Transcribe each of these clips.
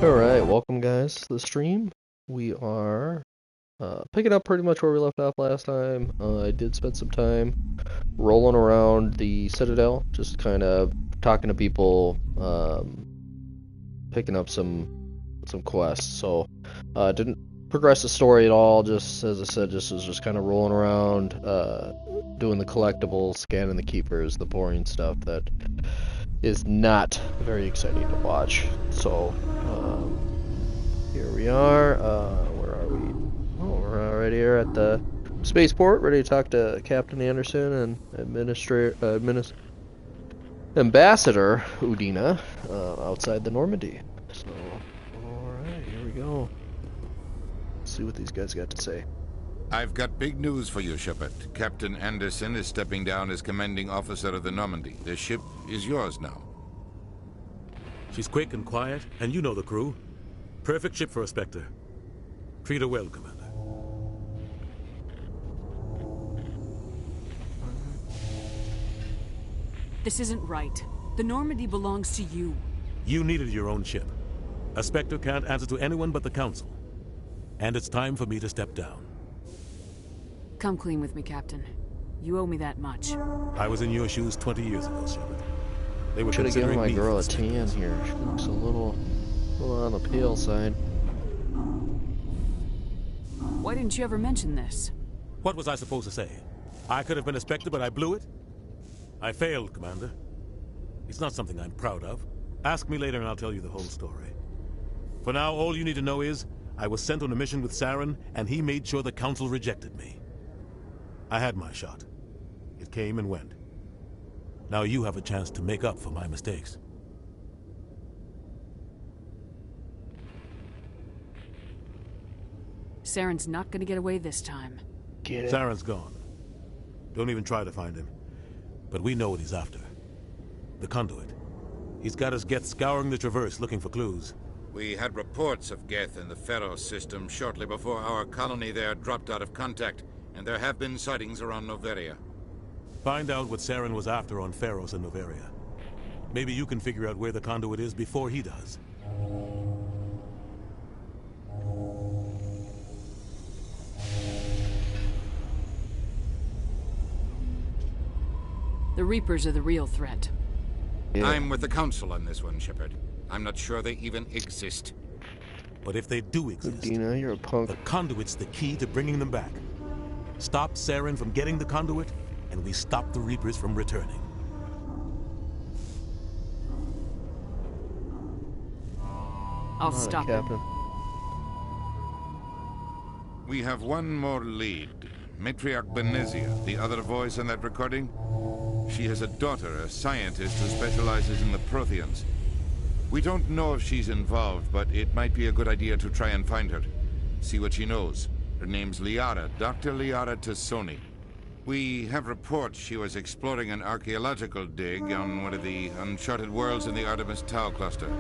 Alright, welcome guys to the stream. We are picking up pretty much where we left off last time. I did spend some time rolling around the Citadel, just kind of talking to people, picking up some quests. So, didn't progress the story at all, just as I said, just was just kind of rolling around, doing the collectibles, scanning the keepers, the boring stuff that is not very exciting to watch. So, here we are. Where are we? Oh, we're right here at the spaceport, ready to talk to Captain Anderson and Ambassador Udina outside the Normandy. So, alright, here we go. Let's see what these guys got to say. I've got big news for you, Shepard. Captain Anderson is stepping down as commanding officer of the Normandy. The ship is yours now. She's quick and quiet, and you know the crew. Perfect ship for a Spectre. Treat her well, Commander. This isn't right. The Normandy belongs to you. You needed your own ship. A Spectre can't answer to anyone but the Council. And it's time for me to step down. Come clean with me, Captain. You owe me that much. I was in your shoes 20 years ago, Shepard. They were Should have given considering my me girl for a the tan Spectres. here. She looks a little on the pale side. Why didn't you ever mention this? What was I supposed to say? I could have been a Spectre, but I blew it? I failed, Commander. It's not something I'm proud of. Ask me later and I'll tell you the whole story. For now, all you need to know is, I was sent on a mission with Saren, and he made sure the Council rejected me. I had my shot. It came and went. Now you have a chance to make up for my mistakes. Saren's not gonna get away this time. Get it? Saren's gone. Don't even try to find him. But we know what he's after. The conduit. He's got his Geth scouring the Traverse looking for clues. We had reports of Geth in the Pharos system shortly before our colony there dropped out of contact, and there have been sightings around Noveria. Find out what Saren was after on Pharos and Noveria. Maybe you can figure out where the conduit is before he does. The Reapers are the real threat. Yeah. I'm with the Council on this one, Shepard. I'm not sure they even exist. But if they do exist, Dina, you're a punk. the conduit's the key to bringing them back. Stop Saren from getting the conduit, and we stop the Reapers from returning. I'll stop him. Captain. We have one more lead. Matriarch Benezia, the other voice in that recording. She has a daughter, a scientist who specializes in the Protheans. We don't know if she's involved, but it might be a good idea to try and find her. See what she knows. Her name's Liara, Dr. Liara Tassoni. We have reports she was exploring an archaeological dig on one of the uncharted worlds in the Artemis Tau cluster.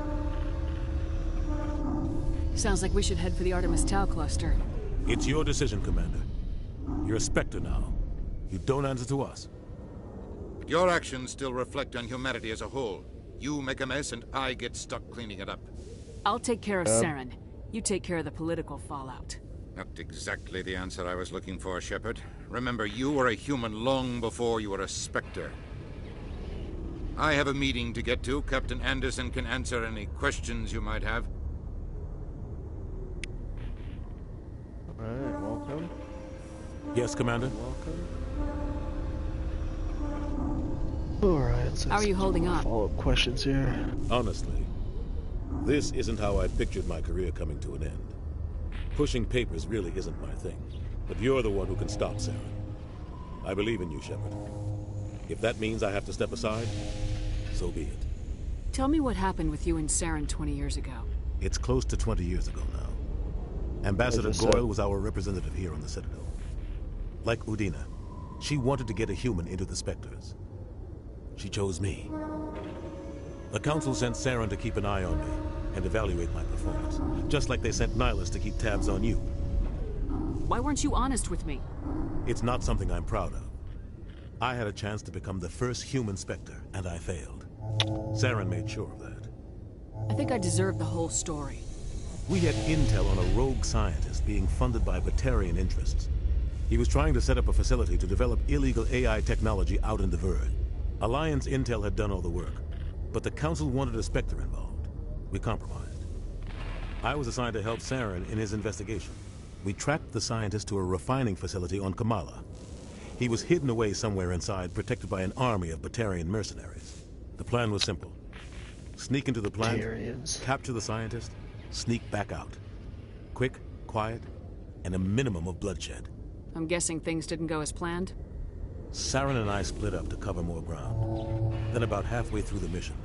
Sounds like we should head for the Artemis Tau cluster. It's your decision, Commander. You're a Spectre now. You don't answer to us. Your actions still reflect on humanity as a whole. You make a mess and I get stuck cleaning it up. I'll take care of Saren. You take care of the political fallout. Not exactly the answer I was looking for, Shepard. Remember, you were a human long before you were a Spectre. I have a meeting to get to. Captain Anderson can answer any questions you might have. Alright, welcome. Yes, Commander? Welcome. Alright, let's How are you holding up? follow-up questions here. Honestly, this isn't how I pictured my career coming to an end. Pushing papers really isn't my thing, but you're the one who can stop Saren. I believe in you, Shepard. If that means I have to step aside, so be it. Tell me what happened with you and Saren 20 years ago. It's close to 20 years ago now. Ambassador Goyle was our representative here on the Citadel. Like Udina, she wanted to get a human into the Spectres. She chose me. The Council sent Saren to keep an eye on me and evaluate my performance, just like they sent Nihilus to keep tabs on you. Why weren't you honest with me? It's not something I'm proud of. I had a chance to become the first human Spectre, and I failed. Saren made sure of that. I think I deserve the whole story. We had intel on a rogue scientist being funded by Batarian interests. He was trying to set up a facility to develop illegal AI technology out in the Verge. Alliance intel had done all the work, but the Council wanted a Spectre involved. We compromised. I was assigned to help Saren in his investigation. We tracked the scientist to a refining facility on Kamala. He was hidden away somewhere inside, protected by an army of Batarian mercenaries. The plan was simple. Sneak into the plant, capture the scientist, sneak back out. Quick, quiet, and a minimum of bloodshed. I'm guessing things didn't go as planned? Saren and I split up to cover more ground. Then about halfway through the mission,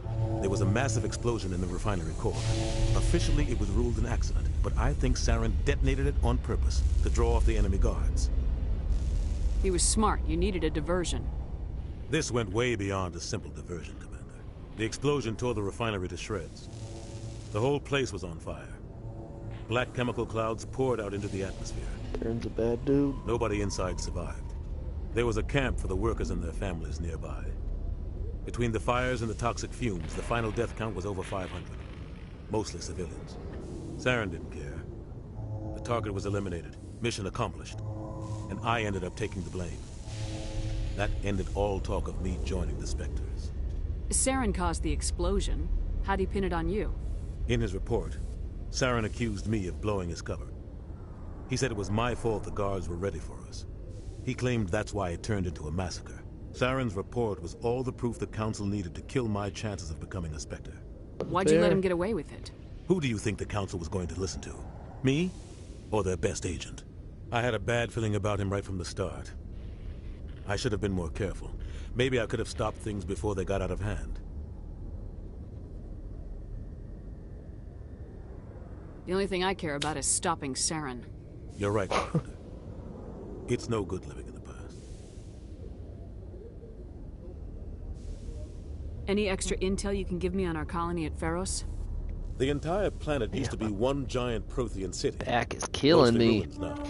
there was a massive explosion in the refinery core. Officially, it was ruled an accident, but I think Saren detonated it on purpose to draw off the enemy guards. He was smart. You needed a diversion. This went way beyond a simple diversion, Commander. The explosion tore the refinery to shreds. The whole place was on fire. Black chemical clouds poured out into the atmosphere. Aaron's a bad dude. Nobody inside survived. There was a camp for the workers and their families nearby. Between the fires and the toxic fumes, the final death count was over 500. Mostly civilians. Saren didn't care. The target was eliminated. Mission accomplished. And I ended up taking the blame. That ended all talk of me joining the Spectres. Saren caused the explosion. How'd he pin it on you? In his report, Saren accused me of blowing his cover. He said it was my fault the guards were ready for us. He claimed that's why it turned into a massacre. Saren's report was all the proof the Council needed to kill my chances of becoming a Spectre. Why'd you let him get away with it? Who do you think the Council was going to listen to? Me? Or their best agent? I had a bad feeling about him right from the start. I should have been more careful. Maybe I could have stopped things before they got out of hand. The only thing I care about is stopping Saren. You're right, Commander. It's no good living in the past. Any extra intel you can give me on our colony at Pharos? The entire planet used to be one giant Prothean city. Back is killing Mostly me. ruins now.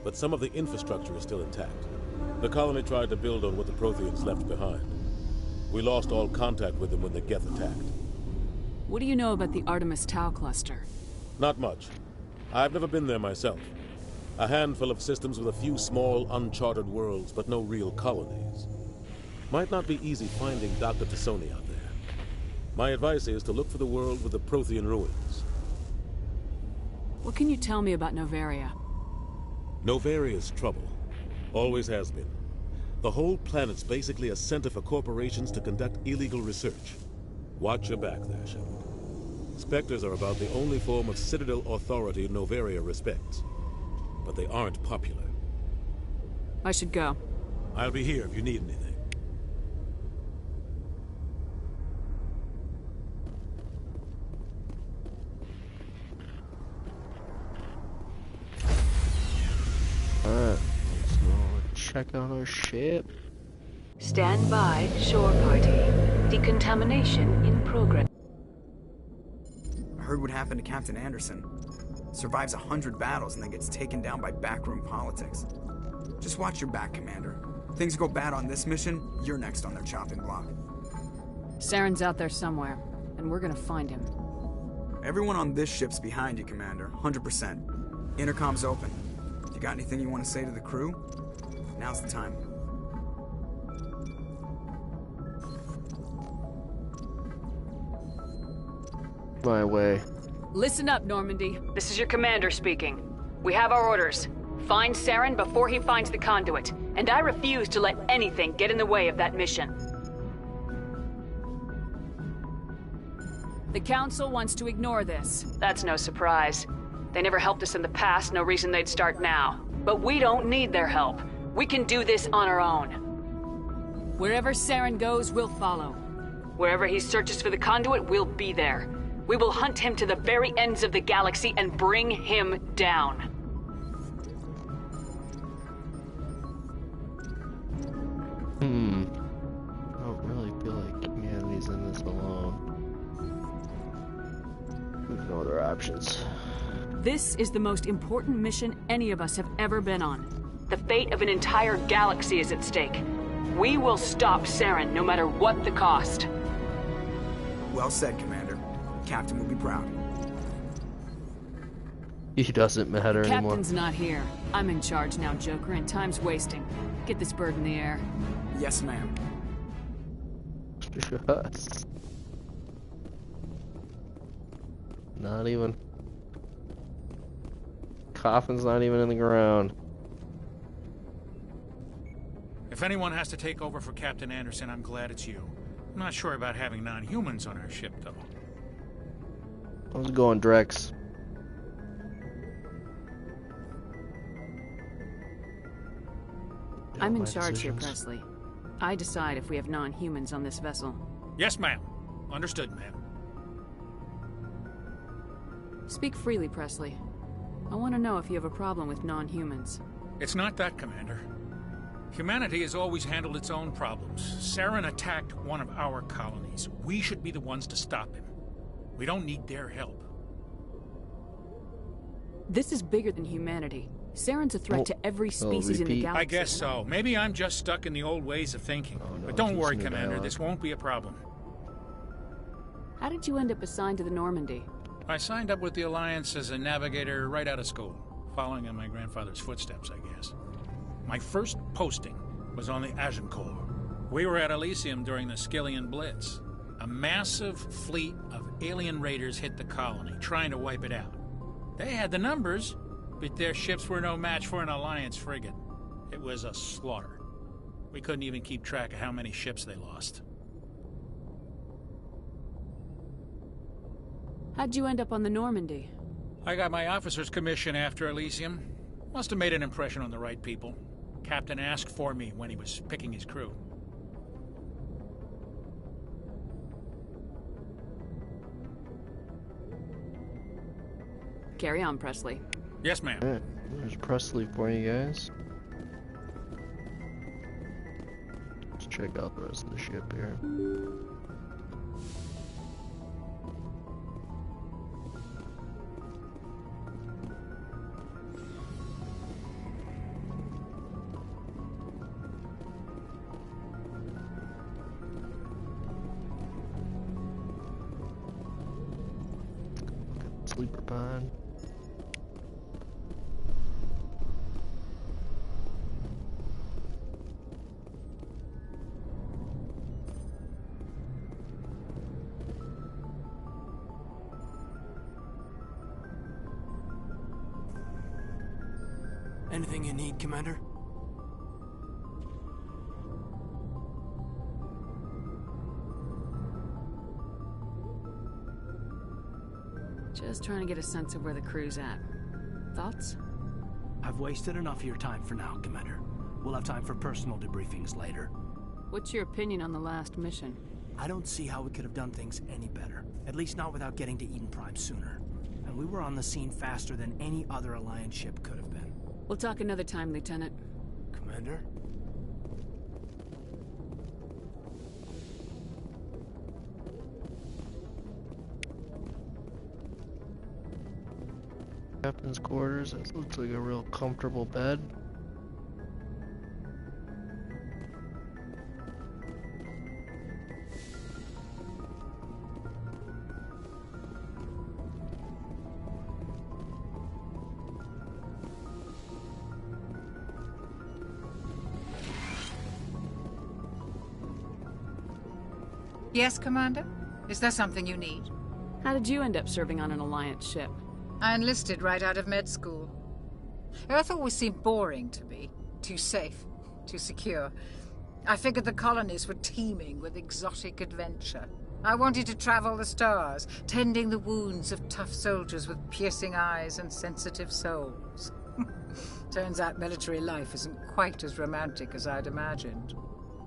But some of the infrastructure is still intact. The colony tried to build on what the Protheans left behind. We lost all contact with them when the Geth attacked. What do you know about the Artemis Tau cluster? Not much. I've never been there myself. A handful of systems with a few small, uncharted worlds, but no real colonies. Might not be easy finding Dr. Tassoni out there. My advice is to look for the world with the Prothean ruins. What can you tell me about Novaria? Novaria's trouble. Always has been. The whole planet's basically a center for corporations to conduct illegal research. Watch your back there, Shepard. Spectres are about the only form of Citadel authority Novaria respects. But they aren't popular. I should go. I'll be here if you need anything. Alright, let's go check on our ship. Stand by, shore party. Decontamination in progress. I heard what happened to Captain Anderson. Survives 100 battles and then gets taken down by backroom politics. Just watch your back, Commander. Things go bad on this mission, you're next on their chopping block. Saren's out there somewhere, and we're gonna find him. Everyone on this ship's behind you, Commander. 100%. Intercom's open. If you got anything you want to say to the crew, now's the time. My way. Listen up, Normandy. This is your commander speaking. We have our orders. Find Saren before he finds the conduit, and I refuse to let anything get in the way of that mission. The Council wants to ignore this. That's no surprise. They never helped us in the past, no reason they'd start now. But we don't need their help. We can do this on our own. Wherever Saren goes, we'll follow. Wherever he searches for the conduit, we'll be there. We will hunt him to the very ends of the galaxy and bring him down. I don't really feel like humanity's in this alone. There's no other options. This is the most important mission any of us have ever been on. The fate of an entire galaxy is at stake. We will stop Saren no matter what the cost. Well said, Commander. Captain will be proud. He doesn't matter anymore. Captain's not here. I'm in charge now, Joker, and time's wasting. Get this bird in the air. Yes, ma'am. Yes. Not even. Coffin's not even in the ground. If anyone has to take over for Captain Anderson, I'm glad it's you. I'm not sure about having non-humans on our ship, though. How's it going, Drex? I'm in charge here, Presley. I decide if we have non-humans on this vessel. Yes, ma'am. Understood, ma'am. Speak freely, Presley. I want to know if you have a problem with non-humans. It's not that, Commander. Humanity has always handled its own problems. Saren attacked one of our colonies. We should be the ones to stop him. We don't need their help. This is bigger than humanity. Saren's a threat to every species in the galaxy. I guess so. Maybe I'm just stuck in the old ways of thinking. But don't worry, Commander. This won't be a problem. How did you end up assigned to the Normandy? I signed up with the Alliance as a navigator right out of school, following in my grandfather's footsteps, I guess. My first posting was on the Agincourt. We were at Elysium during the Skillian Blitz. A massive fleet of alien raiders hit the colony, trying to wipe it out. They had the numbers, but their ships were no match for an Alliance frigate. It was a slaughter. We couldn't even keep track of how many ships they lost. How'd you end up on the Normandy? I got my officer's commission after Elysium. Must have made an impression on the right people. Captain asked for me when he was picking his crew. Carry on, Presley. Yes, ma'am. Alright, there's Presley for you guys. Let's check out the rest of the ship here. Sleeper pod. Anything you need, Commander? Just trying to get a sense of where the crew's at. Thoughts? I've wasted enough of your time for now, Commander. We'll have time for personal debriefings later. What's your opinion on the last mission? I don't see how we could have done things any better. At least not without getting to Eden Prime sooner. And we were on the scene faster than any other Alliance ship could have been. We'll talk another time, Lieutenant. Commander? Captain's quarters. That looks like a real comfortable bed. Yes, Commander? Is there something you need? How did you end up serving on an Alliance ship? I enlisted right out of med school. Earth always seemed boring to me. Too safe, too secure. I figured the colonies were teeming with exotic adventure. I wanted to travel the stars, tending the wounds of tough soldiers with piercing eyes and sensitive souls. Turns out military life isn't quite as romantic as I'd imagined.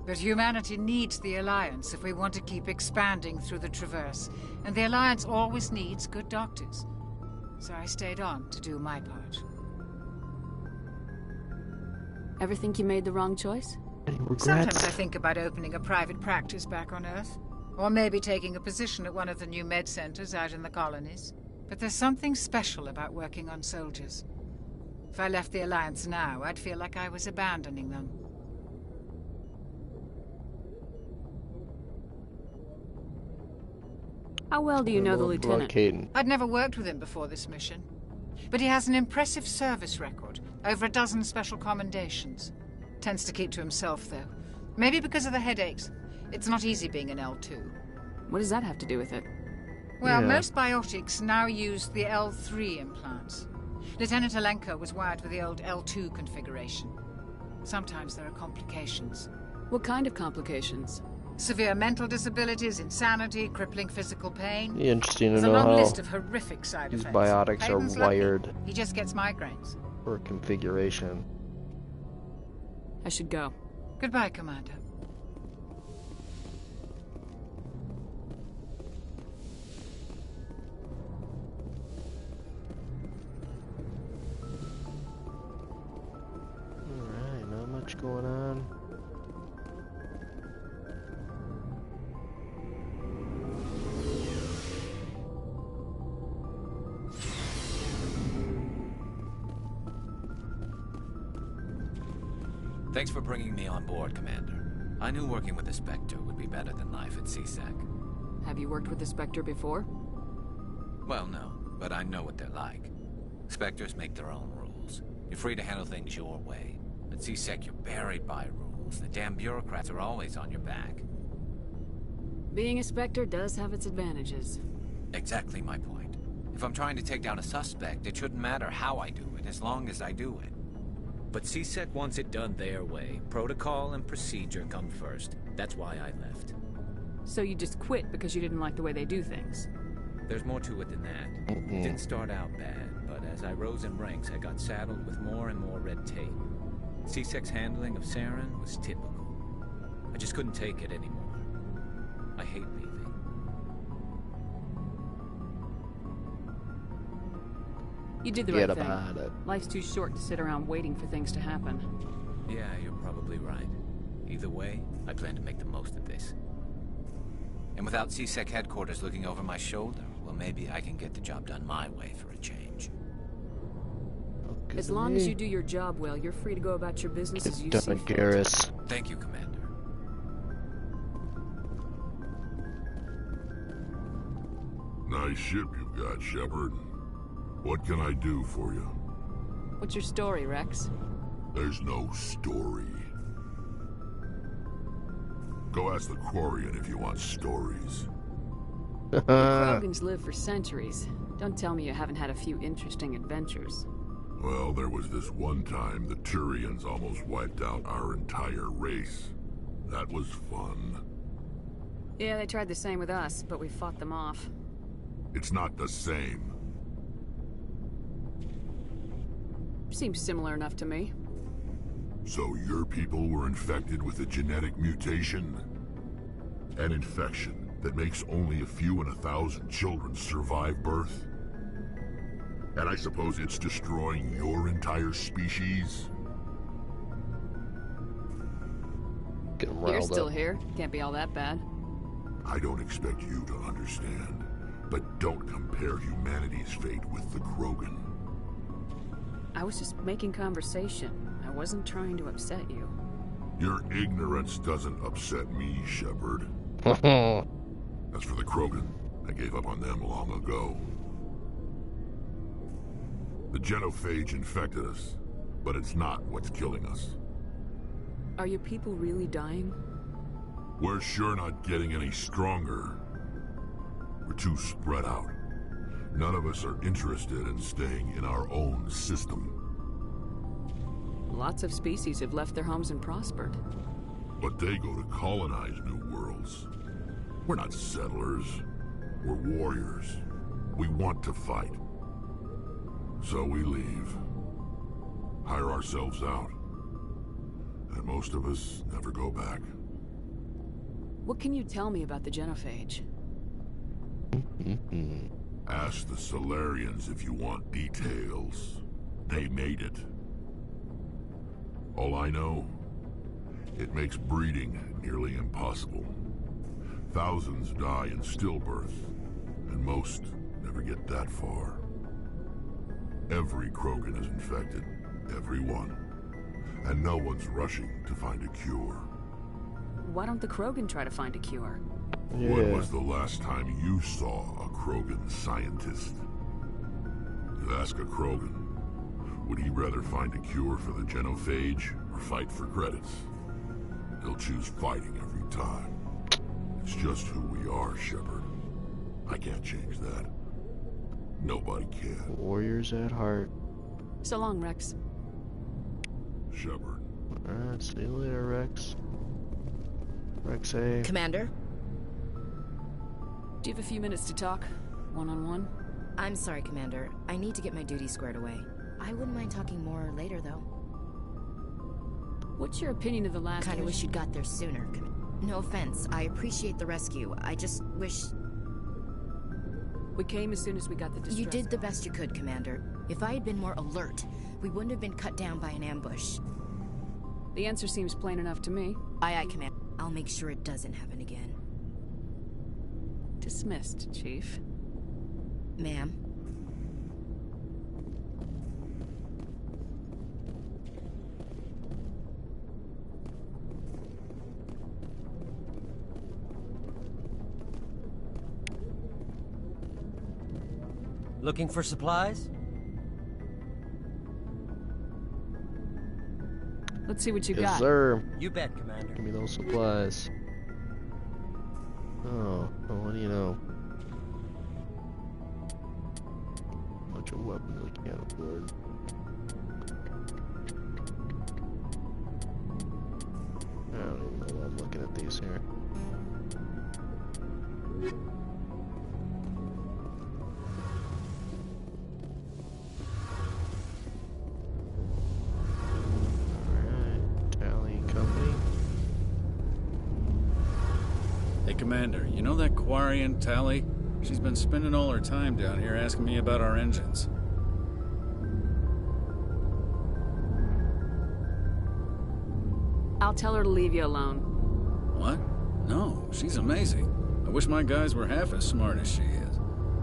But humanity needs the Alliance if we want to keep expanding through the Traverse, and the Alliance always needs good doctors. So I stayed on to do my part. Ever think you made the wrong choice? Any regrets? Sometimes I think about opening a private practice back on Earth. Or maybe taking a position at one of the new med centers out in the colonies. But there's something special about working on soldiers. If I left the Alliance now, I'd feel like I was abandoning them. How well do you know the Lieutenant? Caden. I'd never worked with him before this mission. But he has an impressive service record, over a dozen special commendations. Tends to keep to himself, though. Maybe because of the headaches. It's not easy being an L2. What does that have to do with it? Well, Yeah. most biotics now use the L3 implants. Lieutenant Alenko was wired with the old L2 configuration. Sometimes there are complications. What kind of complications? Severe mental disabilities, insanity, crippling physical pain. Be interesting to There's a know long how list of horrific side these effects. biotics are Hayden's lucky. wired He just gets migraines. for configuration. I should go. Goodbye, Commander. Alright, not much going on. Thanks for bringing me on board, Commander. I knew working with the Spectre would be better than life at CSEC. Have you worked with the Spectre before? Well, no, but I know what they're like. Spectres make their own rules. You're free to handle things your way. At CSEC, you're buried by rules. The damn bureaucrats are always on your back. Being a Spectre does have its advantages. Exactly my point. If I'm trying to take down a suspect, it shouldn't matter how I do it, as long as I do it. But CSEC wants it done their way. Protocol and procedure come first. That's why I left. So you just quit because you didn't like the way they do things? There's more to it than that. It didn't start out bad, but as I rose in ranks, I got saddled with more and more red tape. CSEC's handling of Saren was typical. I just couldn't take it anymore. I hate leaving. You did the Forget right thing. about it. Life's too short to sit around waiting for things to happen. Yeah, you're probably right. Either way, I plan to make the most of this. And without CSEC headquarters looking over my shoulder, well, maybe I can get the job done my way for a change. Good As to long me. as you do your job well, you're free to go about your business as you Get see done, fit. Garrus. Thank you, Commander. Nice ship you've got, Shepard. What can I do for you? What's your story, Rex? There's no story. Go ask the Quarian if you want stories. The Krogans live for centuries. Don't tell me you haven't had a few interesting adventures. Well, there was this one time the Turians almost wiped out our entire race. That was fun. Yeah, they tried the same with us, but we fought them off. It's not the same. Seems similar enough to me. So your people were infected with a genetic mutation? An infection that makes only a few in 1,000 children survive birth? And I suppose it's destroying your entire species? Get 'em You're riled still up. here. Can't be all that bad. I don't expect you to understand, but don't compare humanity's fate with the Krogan. I was just making conversation. I wasn't trying to upset you. Your ignorance doesn't upset me, Shepard. As for the Krogan, I gave up on them long ago. The genophage infected us, but it's not what's killing us. Are your people really dying? We're sure not getting any stronger. We're too spread out. None of us are interested in staying in our own system. Lots of species have left their homes and prospered. But they go to colonize new worlds. We're not settlers. We're warriors. We want to fight. So we leave. Hire ourselves out. And most of us never go back. What can you tell me about the genophage? Ask the Solarians if you want details. They made it. All I know, it makes breeding nearly impossible. Thousands die in stillbirth, and most never get that far. Every Krogan is infected, every one. And no one's rushing to find a cure. Why don't the Krogan try to find a cure? When was the last time you saw a Krogan scientist? Ask a Krogan. Would he rather find a cure for the genophage or fight for credits? He'll choose fighting every time. It's just who we are, Shepard. I can't change that. Nobody can. Warriors at heart. So long, Rex. Shepard. Alright, see you later, Rex. Rex A. Commander? Do you have a few minutes to talk? One-on-one? I'm sorry, Commander. I need to get my duty squared away. I wouldn't mind talking more later, though. What's your opinion of the last... Kinda wish you'd got there sooner. No offense. I appreciate the rescue. I just wish... We came as soon as we got the distress. You did the best you could, Commander. If I had been more alert, we wouldn't have been cut down by an ambush. The answer seems plain enough to me. Aye, aye, Commander. I'll make sure it doesn't happen again. Dismissed, Chief. Ma'am. Looking for supplies? Let's see what you Yes, got. sir. You bet, Commander. Give me those supplies. Oh, well, what do you know? Bunch of weapons we can't afford. I don't even know why I'm looking at these here. Hey, Commander, you know that Quarian, Tally? She's been spending all her time down here asking me about our engines. I'll tell her to leave you alone. What? No, she's amazing. I wish my guys were half as smart as she is.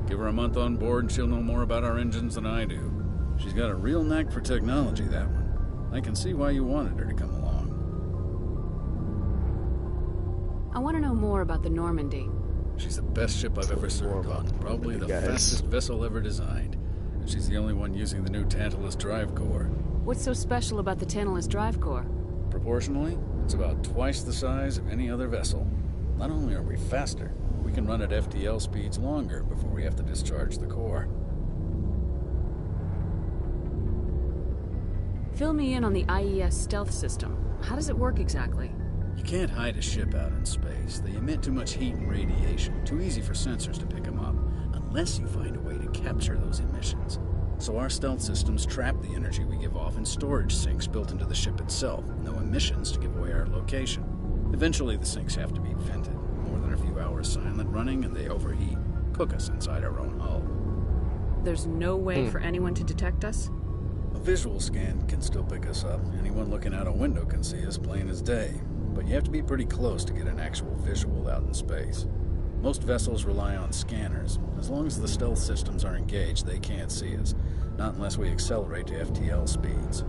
Give her a month on board and she'll know more about our engines than I do. She's got a real knack for technology, that one. I can see why you wanted her to come along. I want to know more about the Normandy. She's the best ship I've ever served on. Probably the fastest vessel ever designed. And she's the only one using the new Tantalus drive core. What's so special about the Tantalus drive core? Proportionally, it's about twice the size of any other vessel. Not only are we faster, we can run at FTL speeds longer before we have to discharge the core. Fill me in on the IES stealth system. How does it work exactly? You can't hide a ship out in space. They emit too much heat and radiation. Too easy for sensors to pick them up, unless you find a way to capture those emissions. So our stealth systems trap the energy we give off in storage sinks built into the ship itself, no emissions to give away our location. Eventually the sinks have to be vented. More than a few hours silent running and they overheat, cook us inside our own hull. There's no way for anyone to detect us? A visual scan can still pick us up. Anyone looking out a window can see us plain as day. But you have to be pretty close to get an actual visual out in space. Most vessels rely on scanners. As long as the stealth systems are engaged, they can't see us. Not unless we accelerate to FTL speeds.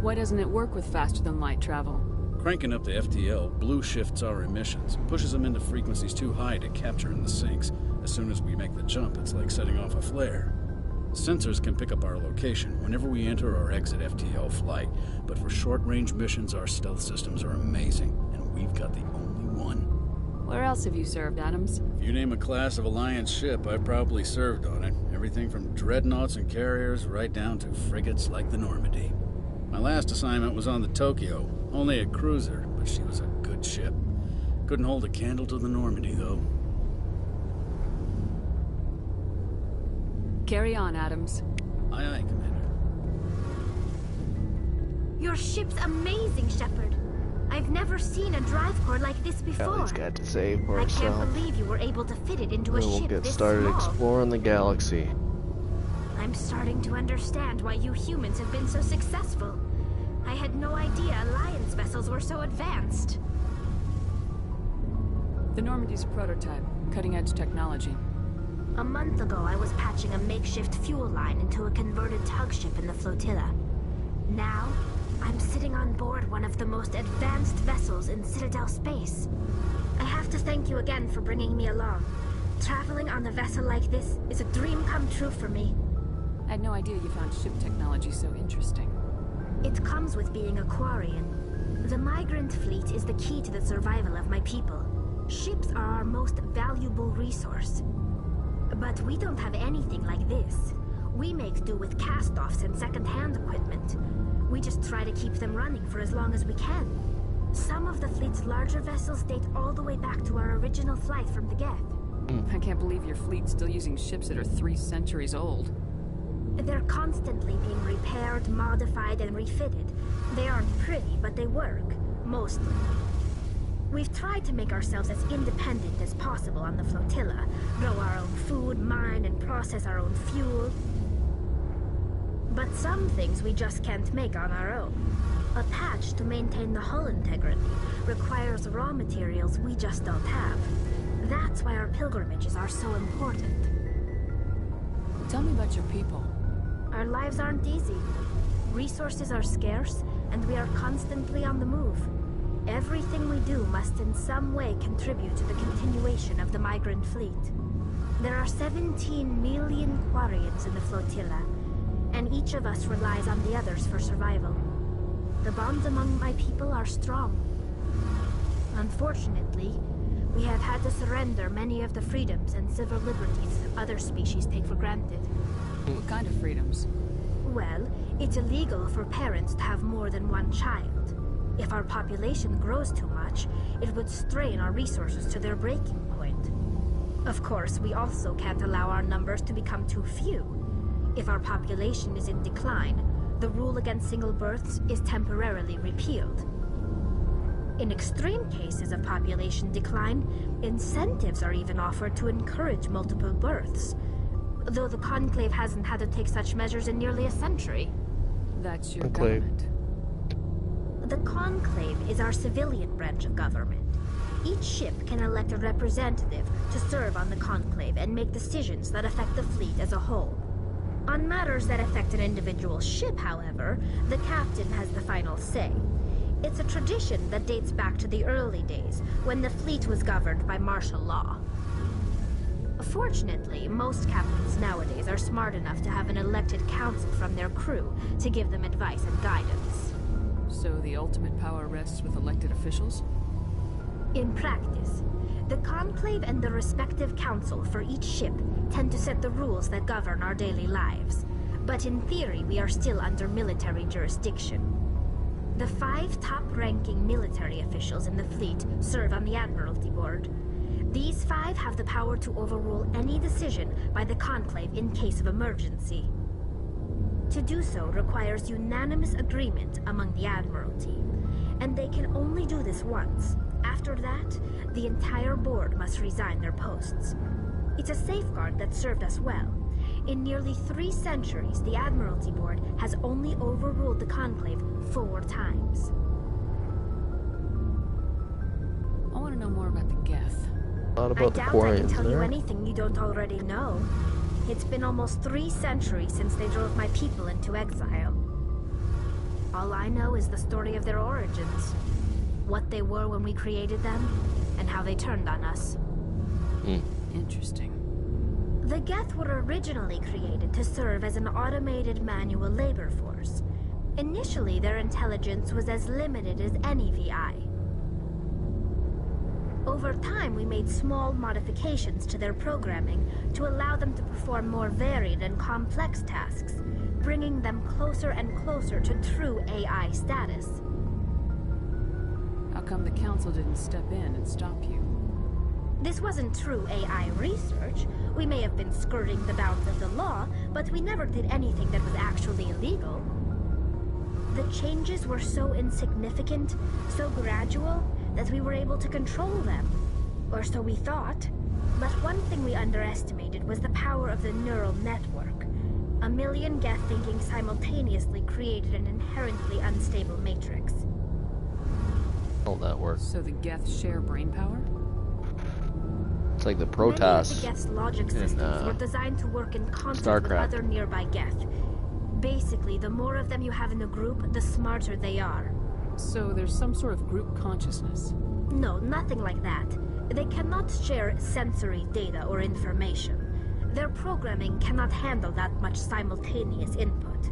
Why doesn't it work with faster-than-light travel? Cranking up the FTL blue shifts our emissions, pushes them into frequencies too high to capture in the sinks. As soon as we make the jump, it's like setting off a flare. Sensors can pick up our location whenever we enter or exit FTL flight, but for short-range missions, our stealth systems are amazing, and we've got the only one. Where else have you served, Adams? If you name a class of Alliance ship, I've probably served on it. Everything from dreadnoughts and carriers right down to frigates like the Normandy. My last assignment was on the Tokyo, only a cruiser, but she was a good ship. Couldn't hold a candle to the Normandy, though. Carry on, Adams. Aye, aye, Commander. Your ship's amazing, Shepard. I've never seen a drive core like this before. Ellie's got to say for I herself. can't believe you were able to fit it into a We'll ship get this started small. exploring the galaxy. I'm starting to understand why you humans have been so successful. I had no idea Alliance vessels were so advanced. The Normandy's a prototype, cutting-edge technology. A month ago, I was patching a makeshift fuel line into a converted tug ship in the flotilla. Now, I'm sitting on board one of the most advanced vessels in Citadel space. I have to thank you again for bringing me along. Traveling on a vessel like this is a dream come true for me. I had no idea you found ship technology so interesting. It comes with being a Quarian. The migrant fleet is the key to the survival of my people. Ships are our most valuable resource. But we don't have anything like this. We make do with cast-offs and second-hand equipment. We just try to keep them running for as long as we can. Some of the fleet's larger vessels date all the way back to our original flight from the Geth. I can't believe your fleet's still using ships that are 3 centuries old. They're constantly being repaired, modified, and refitted. They aren't pretty, but they work. Mostly. We've tried to make ourselves as independent as possible on the flotilla. Grow our own food, mine, and process our own fuel. But some things we just can't make on our own. A patch to maintain the hull integrity requires raw materials we just don't have. That's why our pilgrimages are so important. Tell me about your people. Our lives aren't easy. Resources are scarce, and we are constantly on the move. Everything we do must in some way contribute to the continuation of the migrant fleet. There are 17 million Quarians in the flotilla, and each of us relies on the others for survival. The bonds among my people are strong. Unfortunately, we have had to surrender many of the freedoms and civil liberties other species take for granted. What kind of freedoms? Well, it's illegal for parents to have more than one child. If our population grows too much, it would strain our resources to their breaking point. Of course, we also can't allow our numbers to become too few. If our population is in decline, the rule against single births is temporarily repealed. In extreme cases of population decline, incentives are even offered to encourage multiple births, though the Conclave hasn't had to take such measures in nearly a century. That's your government. The Conclave is our civilian branch of government. Each ship can elect a representative to serve on the Conclave and make decisions that affect the fleet as a whole. On matters that affect an individual ship, however, the captain has the final say. It's a tradition that dates back to the early days, when the fleet was governed by martial law. Fortunately, most captains nowadays are smart enough to have an elected council from their crew to give them advice and guidance. So the ultimate power rests with elected officials? In practice, the Conclave and the respective council for each ship tend to set the rules that govern our daily lives. But in theory, we are still under military jurisdiction. The 5 top-ranking military officials in the fleet serve on the Admiralty Board. These 5 have the power to overrule any decision by the Conclave in case of emergency. To do so requires unanimous agreement among the Admiralty, and they can only do this once. After that, the entire board must resign their posts. It's a safeguard that served us well. In nearly 3 centuries, the Admiralty Board has only overruled the Conclave 4 times. I want to know more about the Geth. Not about the I doubt Quarians I can tell you there. anything you don't already know. It's been almost 3 centuries since they drove my people into exile. All I know is the story of their origins. What they were when we created them, and how they turned on us. Interesting. The Geth were originally created to serve as an automated manual labor force. Initially, their intelligence was as limited as any VI. Over time, we made small modifications to their programming to allow them to perform more varied and complex tasks, bringing them closer and closer to true AI status. How come the Council didn't step in and stop you? This wasn't true AI research. We may have been skirting the bounds of the law, but we never did anything that was actually illegal. The changes were so insignificant, so gradual, that we were able to control them. Or so we thought. But one thing we underestimated was the power of the neural network. A million Geth thinking simultaneously created an inherently unstable matrix. All that works. So the Geth share brain power? It's like the Many of Protoss the Geth's logic systems were designed to work in concert with StarCraft. other nearby Geth. Basically, the more of them you have in a group, the smarter they are. So there's some sort of group consciousness? No, nothing like that. They cannot share sensory data or information. Their programming cannot handle that much simultaneous input.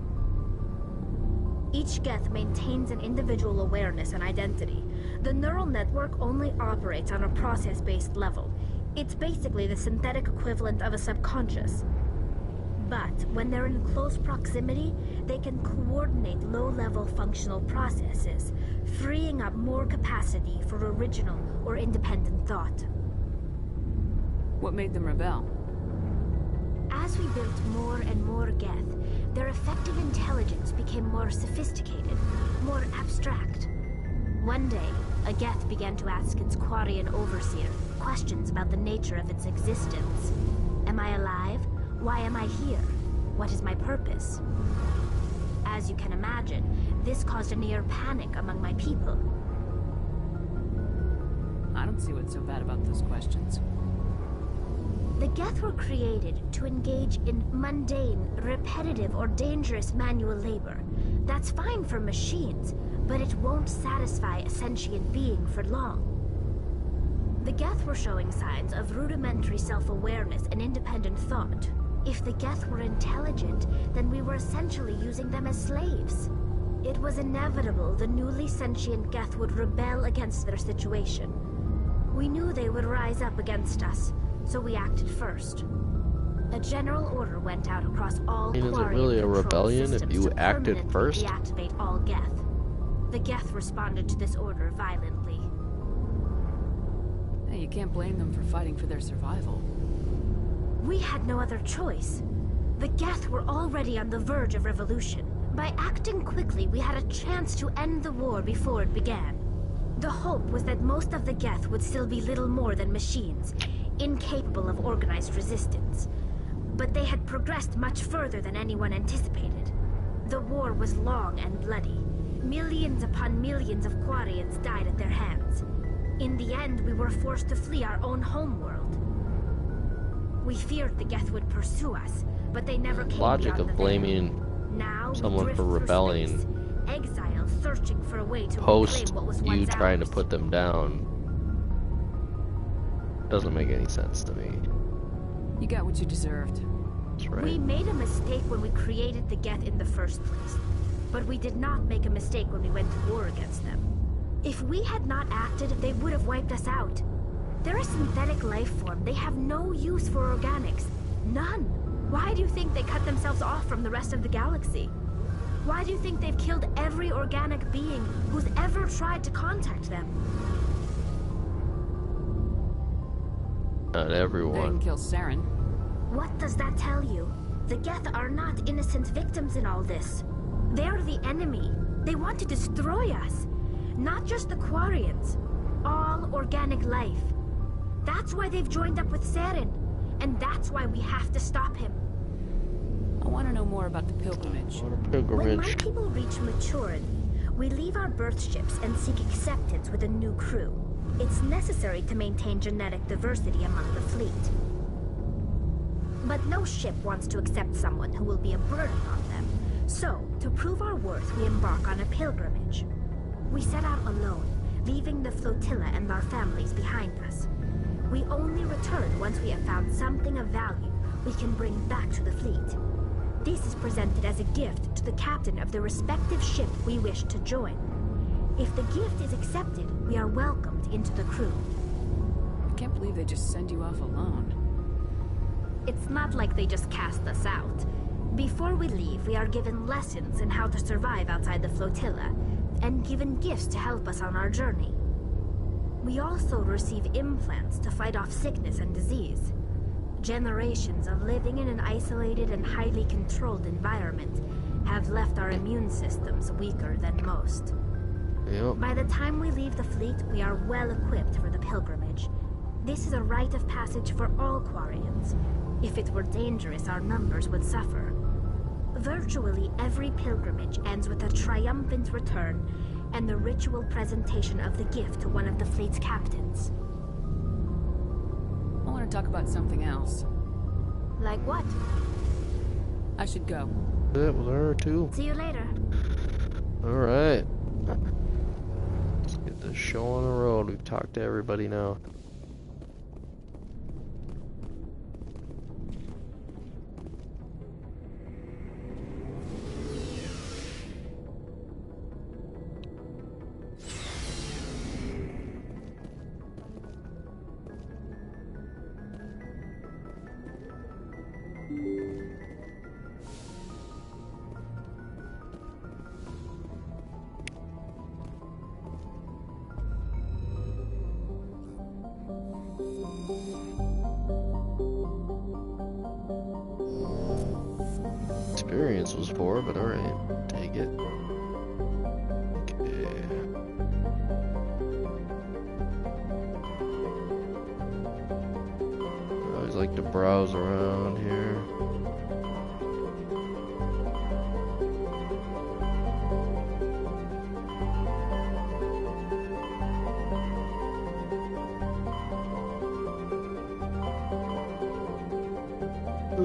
Each Geth maintains an individual awareness and identity. The neural network only operates on a process-based level. It's basically the synthetic equivalent of a subconscious. But when they're in close proximity, they can coordinate low-level functional processes, freeing up more capacity for original or independent thought. What made them rebel? As we built more and more Geth, their effective intelligence became more sophisticated, more abstract. One day, a Geth began to ask its Quarian overseer questions about the nature of its existence. Am I alive? Why am I here? What is my purpose? As you can imagine, this caused a near panic among my people. I don't see what's so bad about those questions. The Geth were created to engage in mundane, repetitive, or dangerous manual labor. That's fine for machines, but it won't satisfy a sentient being for long. The Geth were showing signs of rudimentary self-awareness and independent thought. If the Geth were intelligent, then we were essentially using them as slaves. It was inevitable the newly sentient Geth would rebel against their situation. We knew they would rise up against us, so we acted first. A general order went out across all Is it Quarian really a control rebellion if systems you to acted permanently first? deactivate all Geth. The Geth responded to this order violently. Hey, you can't blame them for fighting for their survival. We had no other choice. The Geth were already on the verge of revolution. By acting quickly, we had a chance to end the war before it began. The hope was that most of the Geth would still be little more than machines, incapable of organized resistance. But they had progressed much further than anyone anticipated. The war was long and bloody. Millions upon millions of Quarians died at their hands. In the end, we were forced to flee our own homeworld. We feared the Geth would pursue us, but they never came Logic beyond of the blaming veil. Now we someone drift for through rebelling space, exile, searching for a way to post reclaim what was you once trying to ours. put them down doesn't make any sense to me. You got what you deserved. That's right. We made a mistake when we created the Geth in the first place, but we did not make a mistake when we went to war against them. If we had not acted, they would have wiped us out. They're a synthetic life form. They have no use for organics. None. Why do you think they cut themselves off from the rest of the galaxy? Why do you think they've killed every organic being who's ever tried to contact them? Not They everyone. didn't kill Saren. What does that tell you? The Geth are not innocent victims in all this. They're the enemy. They want to destroy us. Not just the Quarians. All organic life. That's why they've joined up with Saren. And that's why we have to stop him. I want to know more about the pilgrimage. When my people reach maturity, we leave our birth ships and seek acceptance with a new crew. It's necessary to maintain genetic diversity among the fleet. But no ship wants to accept someone who will be a burden on them. So, to prove our worth, we embark on a pilgrimage. We set out alone, leaving the flotilla and our families behind us. We only return once we have found something of value we can bring back to the fleet. This is presented as a gift to the captain of the respective ship we wish to join. If the gift is accepted, we are welcomed into the crew. I can't believe they just send you off alone. It's not like they just cast us out. Before we leave, we are given lessons in how to survive outside the flotilla, and given gifts to help us on our journey. We also receive implants to fight off sickness and disease. Generations of living in an isolated and highly controlled environment have left our immune systems weaker than most. Yep. By the time we leave the fleet, we are well equipped for the pilgrimage. This is a rite of passage for all Quarians. If it were dangerous, our numbers would suffer. Virtually every pilgrimage ends with a triumphant return and the ritual presentation of the gift to one of the fleet's captains. I want to talk about something else. Like what? I should go. That was her too. See you later. Alright. Let's get this show on the road. We've talked to everybody now. experience was for, but alright, take it. Okay. I always like to browse around here.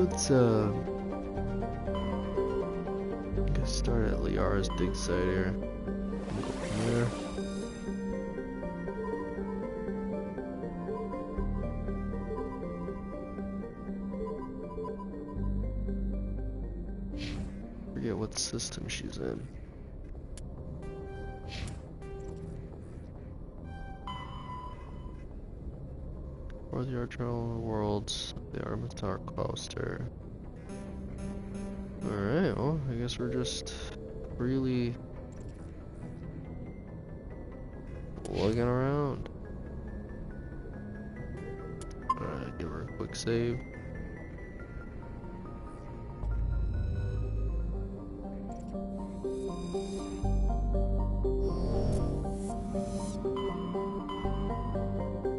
Let's start at Liara's dig site here. Go from there. Forget what system she's in. Or the Archernal Worlds, the Armatar Coaster. Alright, well, I guess we're just really looking around. Give her a quick save.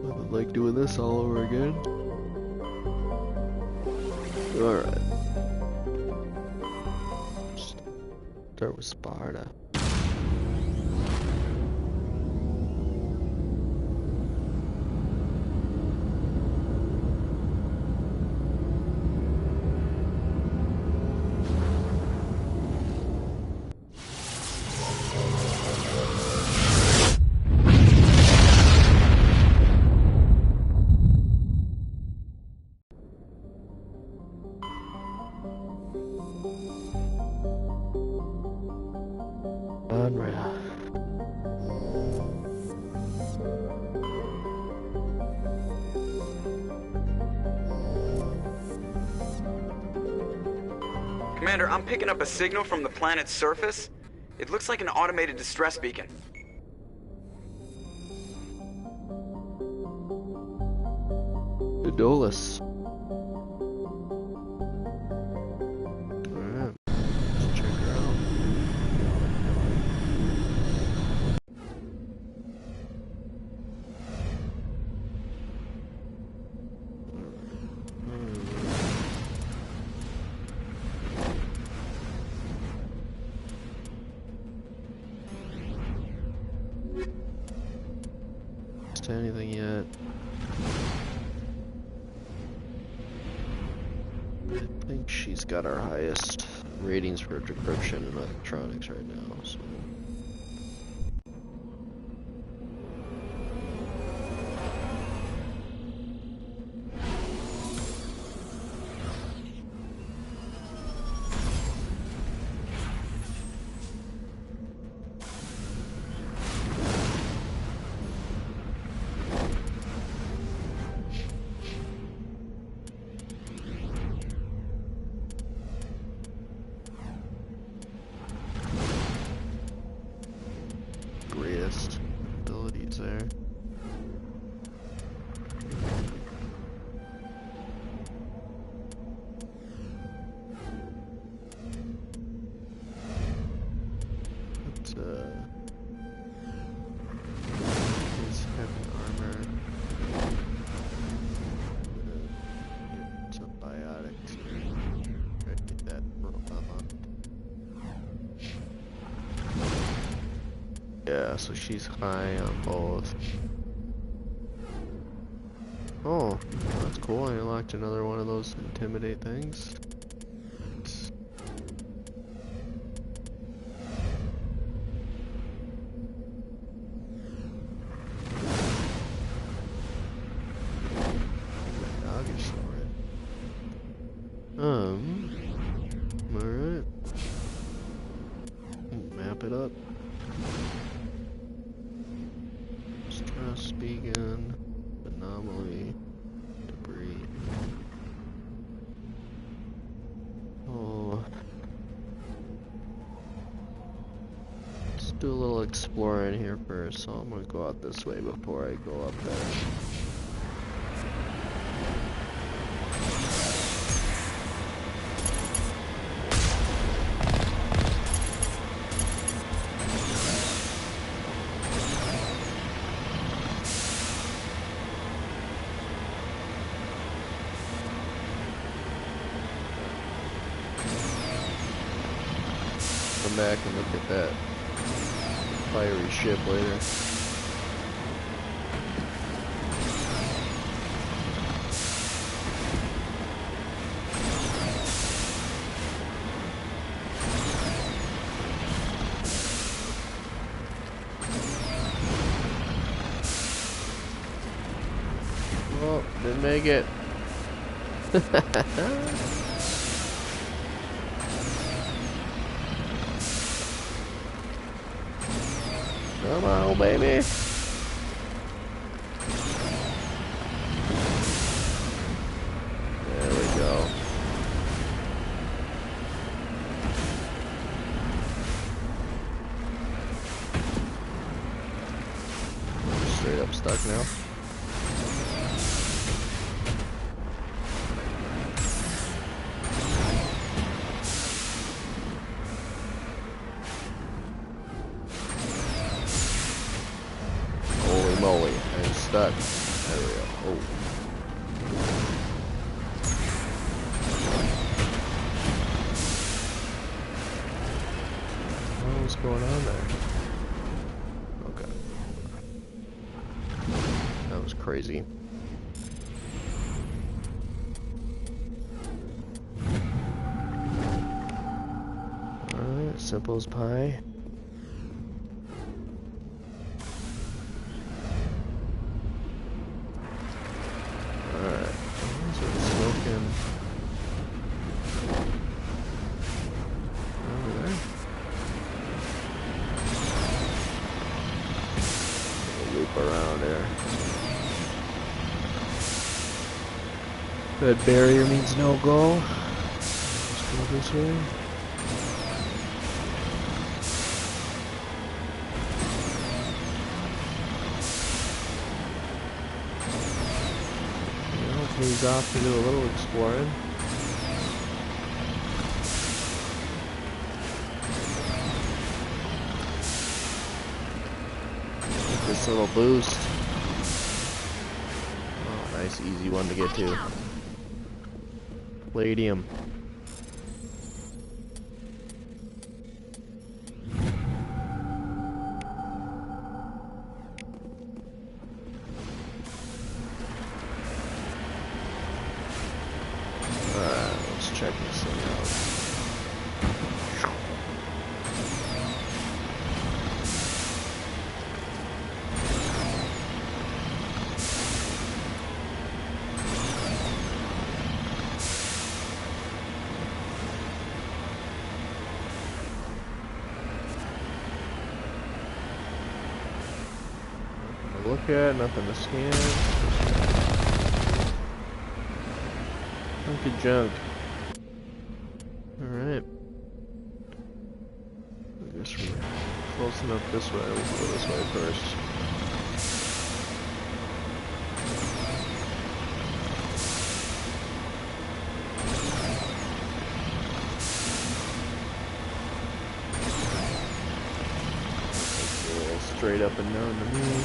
Nothing like doing this all over again. Alright. Start with Sparta. Unreal. Commander, I'm picking up a signal from the planet's surface. It looks like an automated distress beacon. Idolus. Alright. Let's check her out. Anything yet? I think she's got our highest ratings for decryption and electronics right now, so. Greatest abilities there. Let's use heavy armor. Get some biotics here. Try to get that profile on. Yeah, so she's high on both. Oh, that's cool. I unlocked another one of those intimidate things. My dog is snoring. Alright. Map it up. Stress beacon, anomaly, debris. Oh. Let's do a little exploring here first, so I'm gonna go out this way before I go up there. come back and look at that fiery ship later. Oh, didn't make it. Come on, baby. There we go. Straight up stuck now. Holy moly, I'm stuck. There we go. Oh. What's going on there? Okay. That was crazy. Alright, simple as pie. That barrier means no go. Let's go this way. Well, he's off to do a little exploring. Get this little boost. Oh, nice, easy one to get to. Palladium. Let's check this thing out. Look at, nothing to scan. Hunk of junk. Alright. I guess we're close enough this way. We'll go this way first. Straight up and down the moon.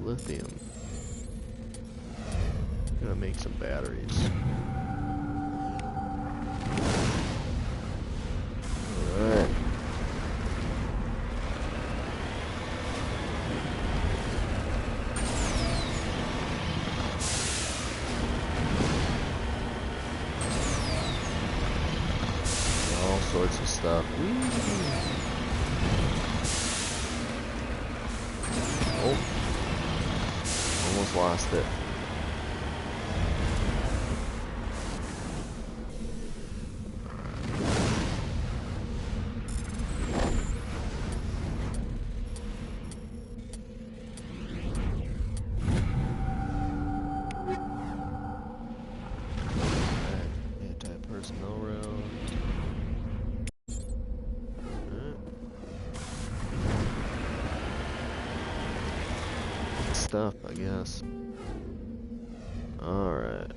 Lithium. Gonna make some batteries. Alright. All sorts of stuff. Oh. Almost lost it. Anti-personnel round. Stuff, I guess. Alright.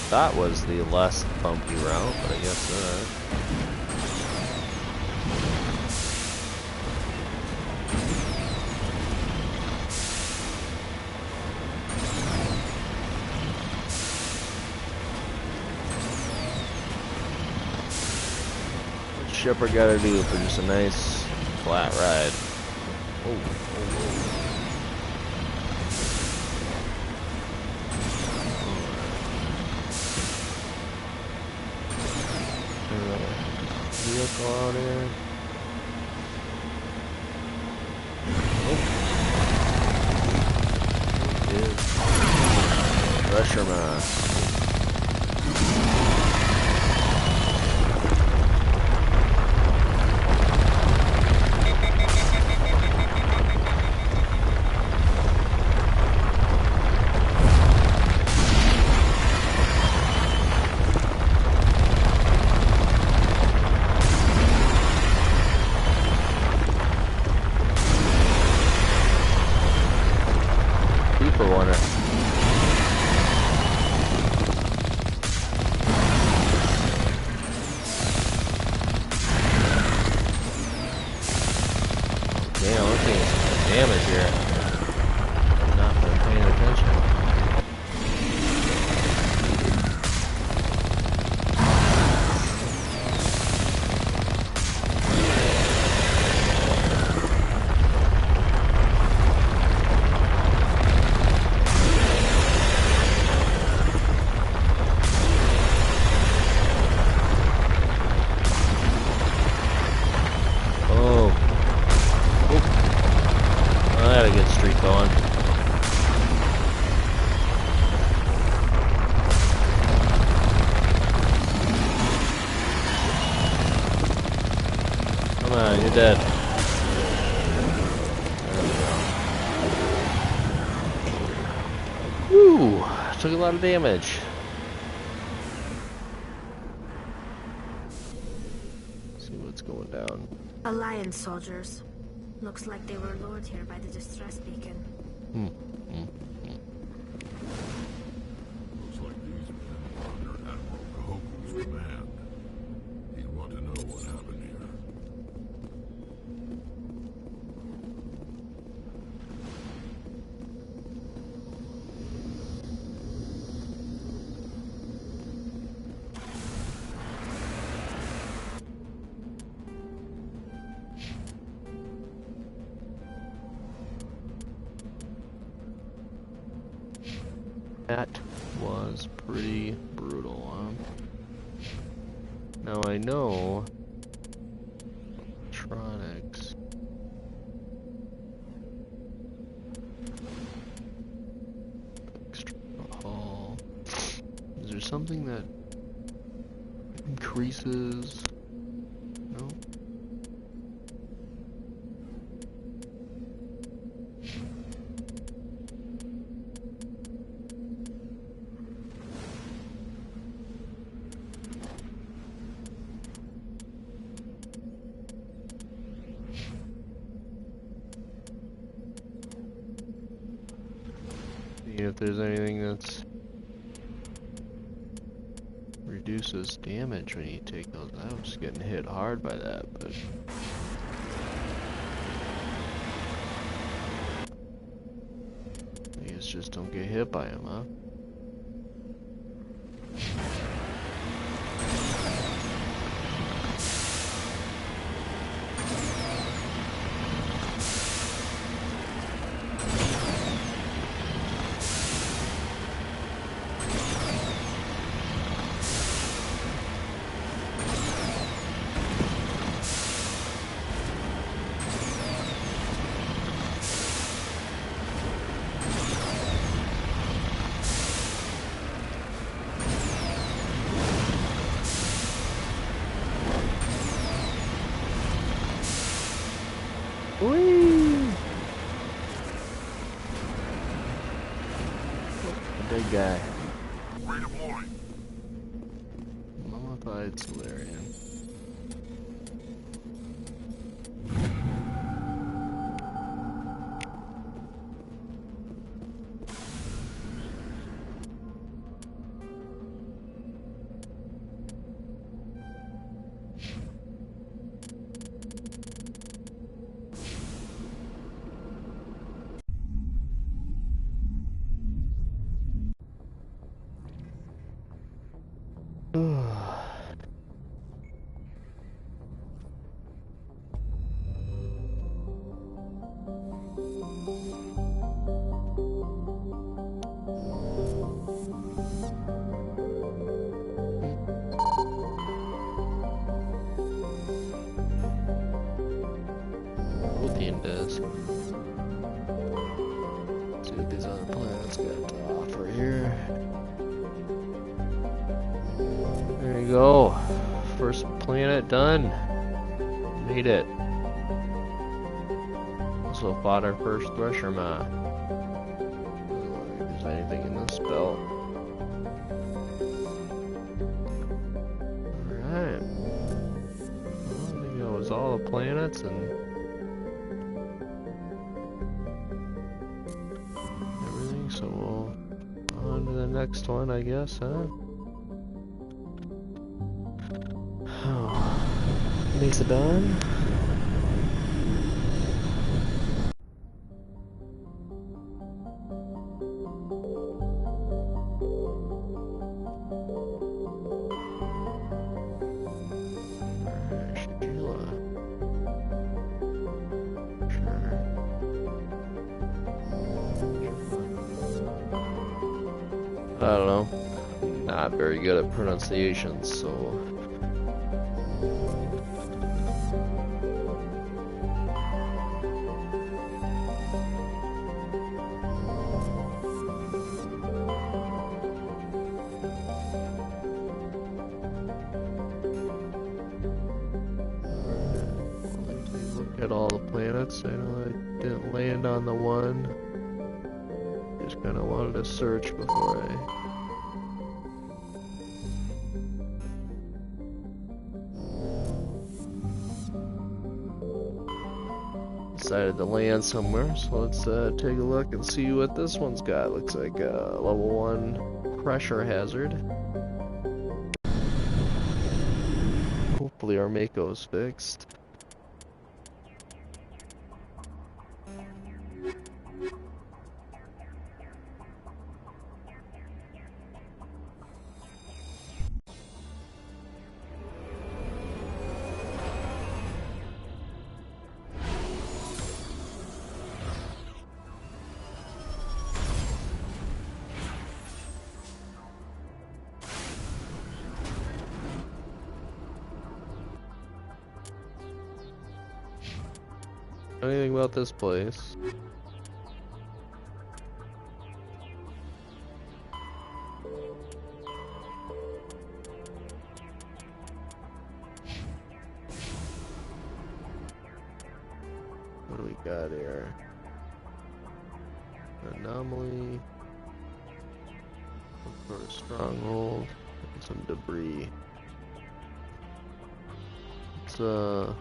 thought was the less bumpy route, but I guess not. What shipper gotta do for just a nice flat ride? Oh, oh, oh. Vehicle out here. Oh. Pressure mask. You're dead. Woo! Took a lot of damage. Let's see what's going down. Alliance soldiers. Looks like they were lured here by the distress beacon. Looks like these men are under Admiral Cahogan's command. He'd want to know what happened here. That was pretty brutal, huh? Now I know electronics. Extra hull. Is there something that increases? No? If there's anything that's reduces damage when you take those. I was getting hit hard by that, but I guess just don't get hit by him, huh? Big guy. Mummified Solarian. mind is. Let's see what these other planets got to offer here. There you go. First planet done. Made it. Also fought our first Thresher Ma. Is there anything in this belt? Alright. Well, I think that was all the planets and everything, so we'll on to the next one, I guess, huh? Mesa done. I don't know. Not very good at pronunciations, so. Look at all the planets. I know I didn't land on the one. Just kind of wanted to search before I decided to land somewhere. So let's take a look and see what this one's got. Looks like a level 1 pressure hazard. Hopefully our Mako's fixed. Anything about this place? What do we got here? Anomaly. Look for a stronghold and some debris. It's gonna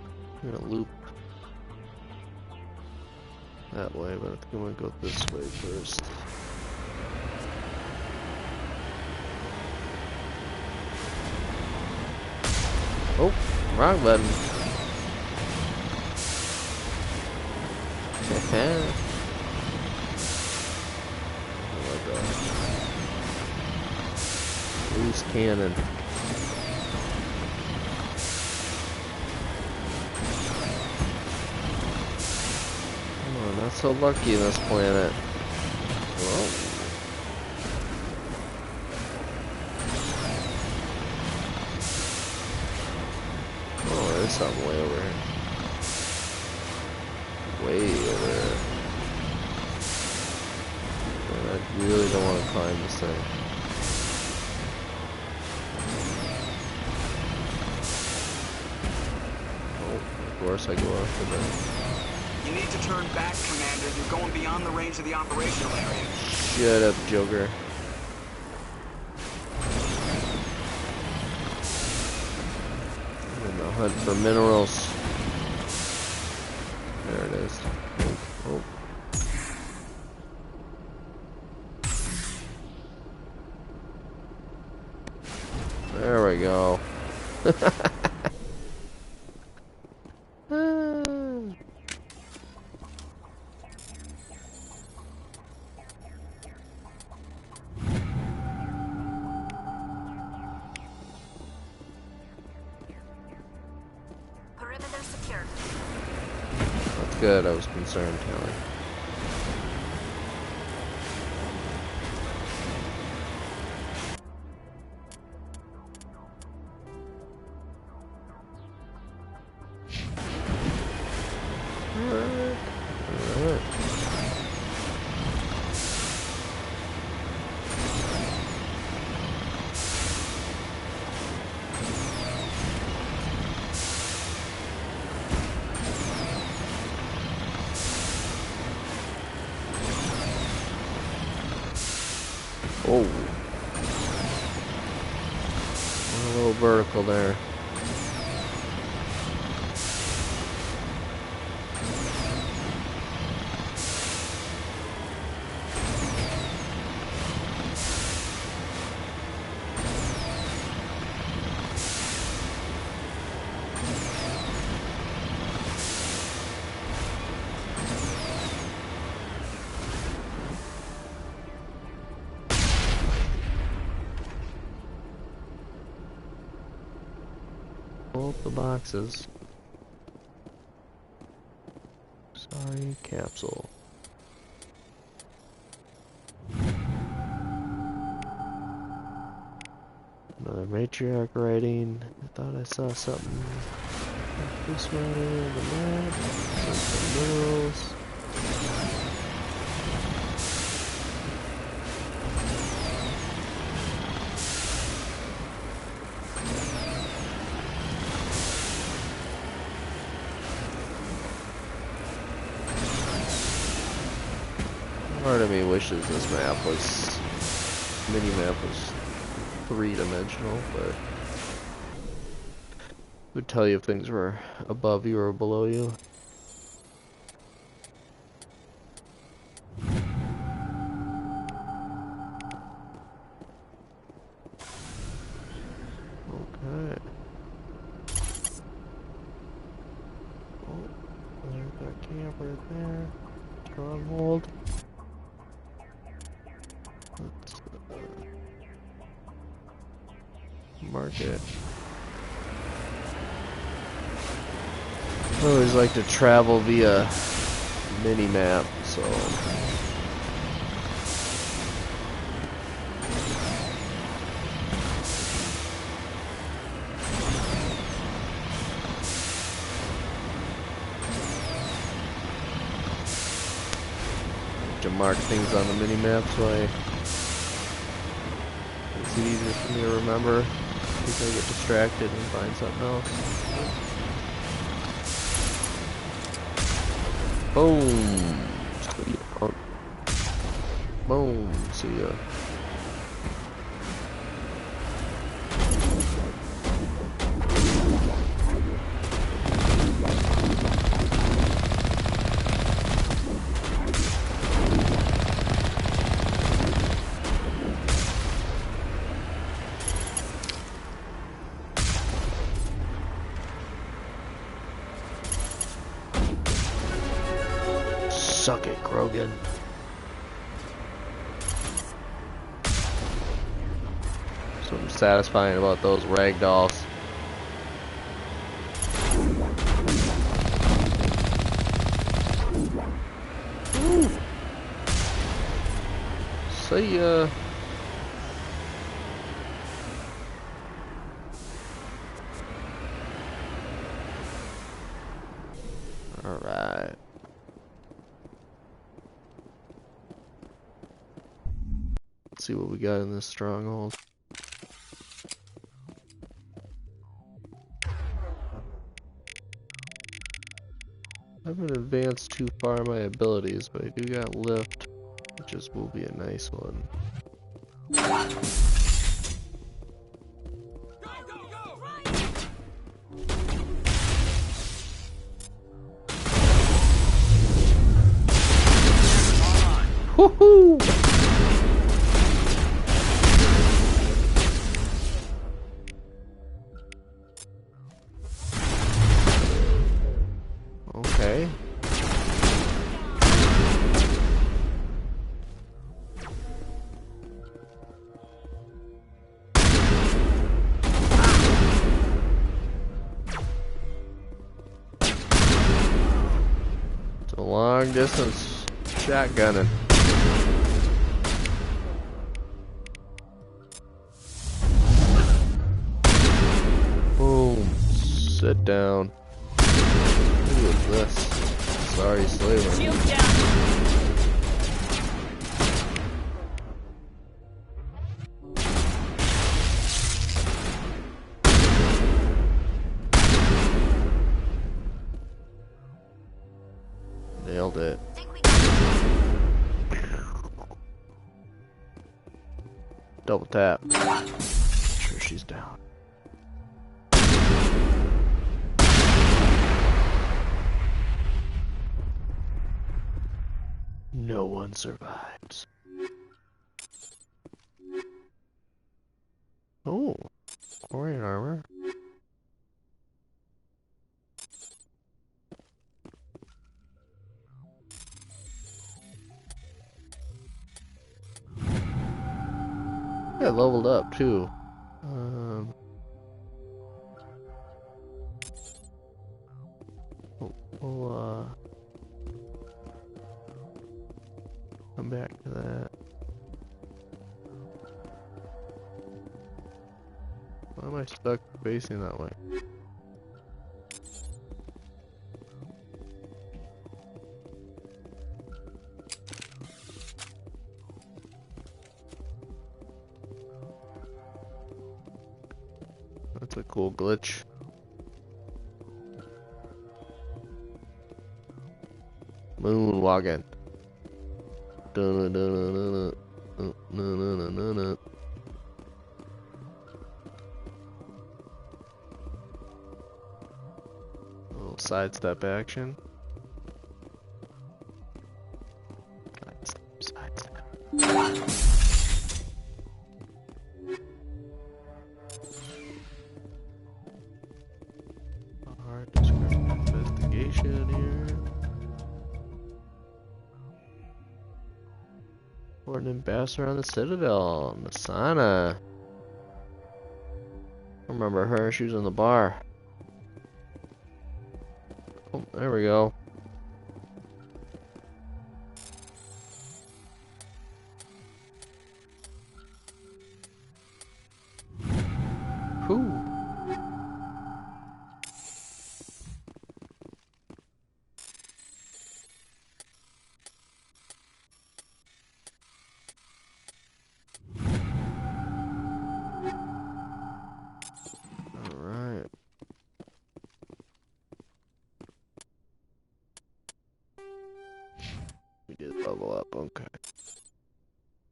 loop that way, but I think I'm gonna go this way first. Oh, wrong button. Loose cannon. Not so lucky in this planet. Whoa. Oh, there's something way over here. Way over here. Man, I really don't want to climb this thing. Oh, of course I go after that. You need to turn back, Commander. You're going beyond the range of the operational area. Shut up, Joker. I'm in the hunt for minerals. There it is. Oh. There we go. Good, I was concerned, Kelly. Alright. Whoa. A little vertical there. Both the boxes. Sorry, capsule. Another matriarch writing. I thought I saw something this way on the map. Some minerals. Part of me wishes this mini-map was three-dimensional, but it would tell you if things were above you or below you. Okay. Oh, there's that camp right there. Stronghold. Let's mark it. I always like to travel via mini-map, so to mark things on the mini-map so it's easier for me to remember in case I get distracted and find something else. Boom! Boom! See ya. Suck it, Krogan. Something satisfying about those ragdolls. Ooh. See ya. All right. See what we got in this stronghold. I haven't advanced too far in my abilities, but I do got lift, which will be a nice one. Woohoo! Okay. It's a long distance shotgunning. Boom. Sit down. Who is this? Sorry, slaver. Shield down. Nailed it. tap. Sure, she's down. No one survives. Oh, Quarian armor. Yeah, leveled up too. We'll come back to that. Why am I stuck facing that way? That's a cool glitch. Moonwalking. Little sidestep action. Sidestep. Hard description investigation here. Or an ambassador on the Citadel, Masana. I remember her, she was in the bar. Oh, there we go. Whew. Alright. We did level up, okay.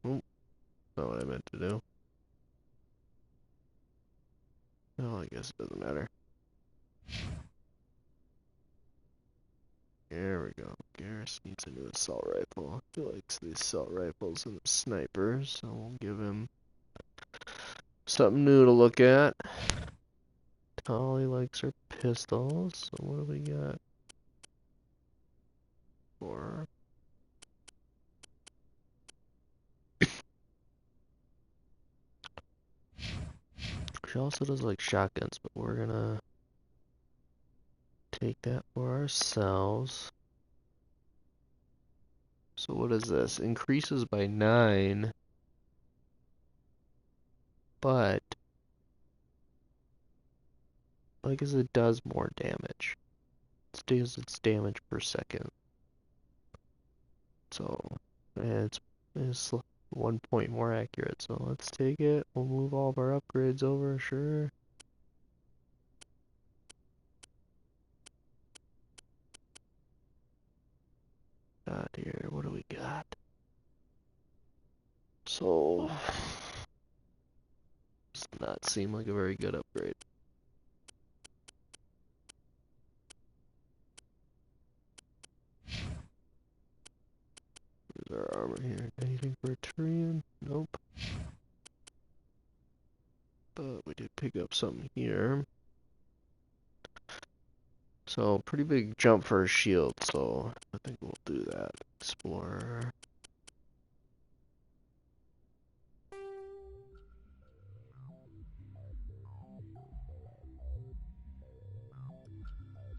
Oh, not what I meant to do. No, I guess it doesn't matter. There we go. Garrus needs a new assault rifle. He likes the assault rifles and the snipers, so we'll give him something new to look at. Tali likes her pistols, so what do we got? For she also does like shotguns, but we're gonna take that for ourselves. So what is this? Increases by 9, but I guess it does more damage. It does its damage per second. So it's 1 point more accurate. So let's take it. We'll move all of our upgrades over, sure. Here, what do we got? So does not seem like a very good upgrade. Here's our armor here. Anything for a Turian? Nope. But we did pick up something here. So pretty big jump for a shield, so I think we'll do that. Explorer.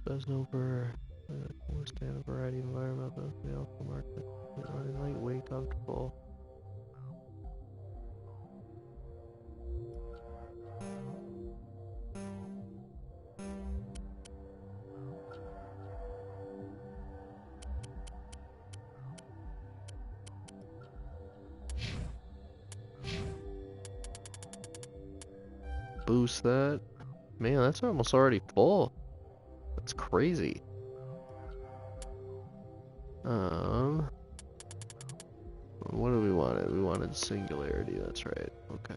Does over withstand a variety of environmental market. Lightweight, comfortable. Boost that. Man, that's almost already full. That's crazy. What do we want? We wanted singularity, that's right. Okay.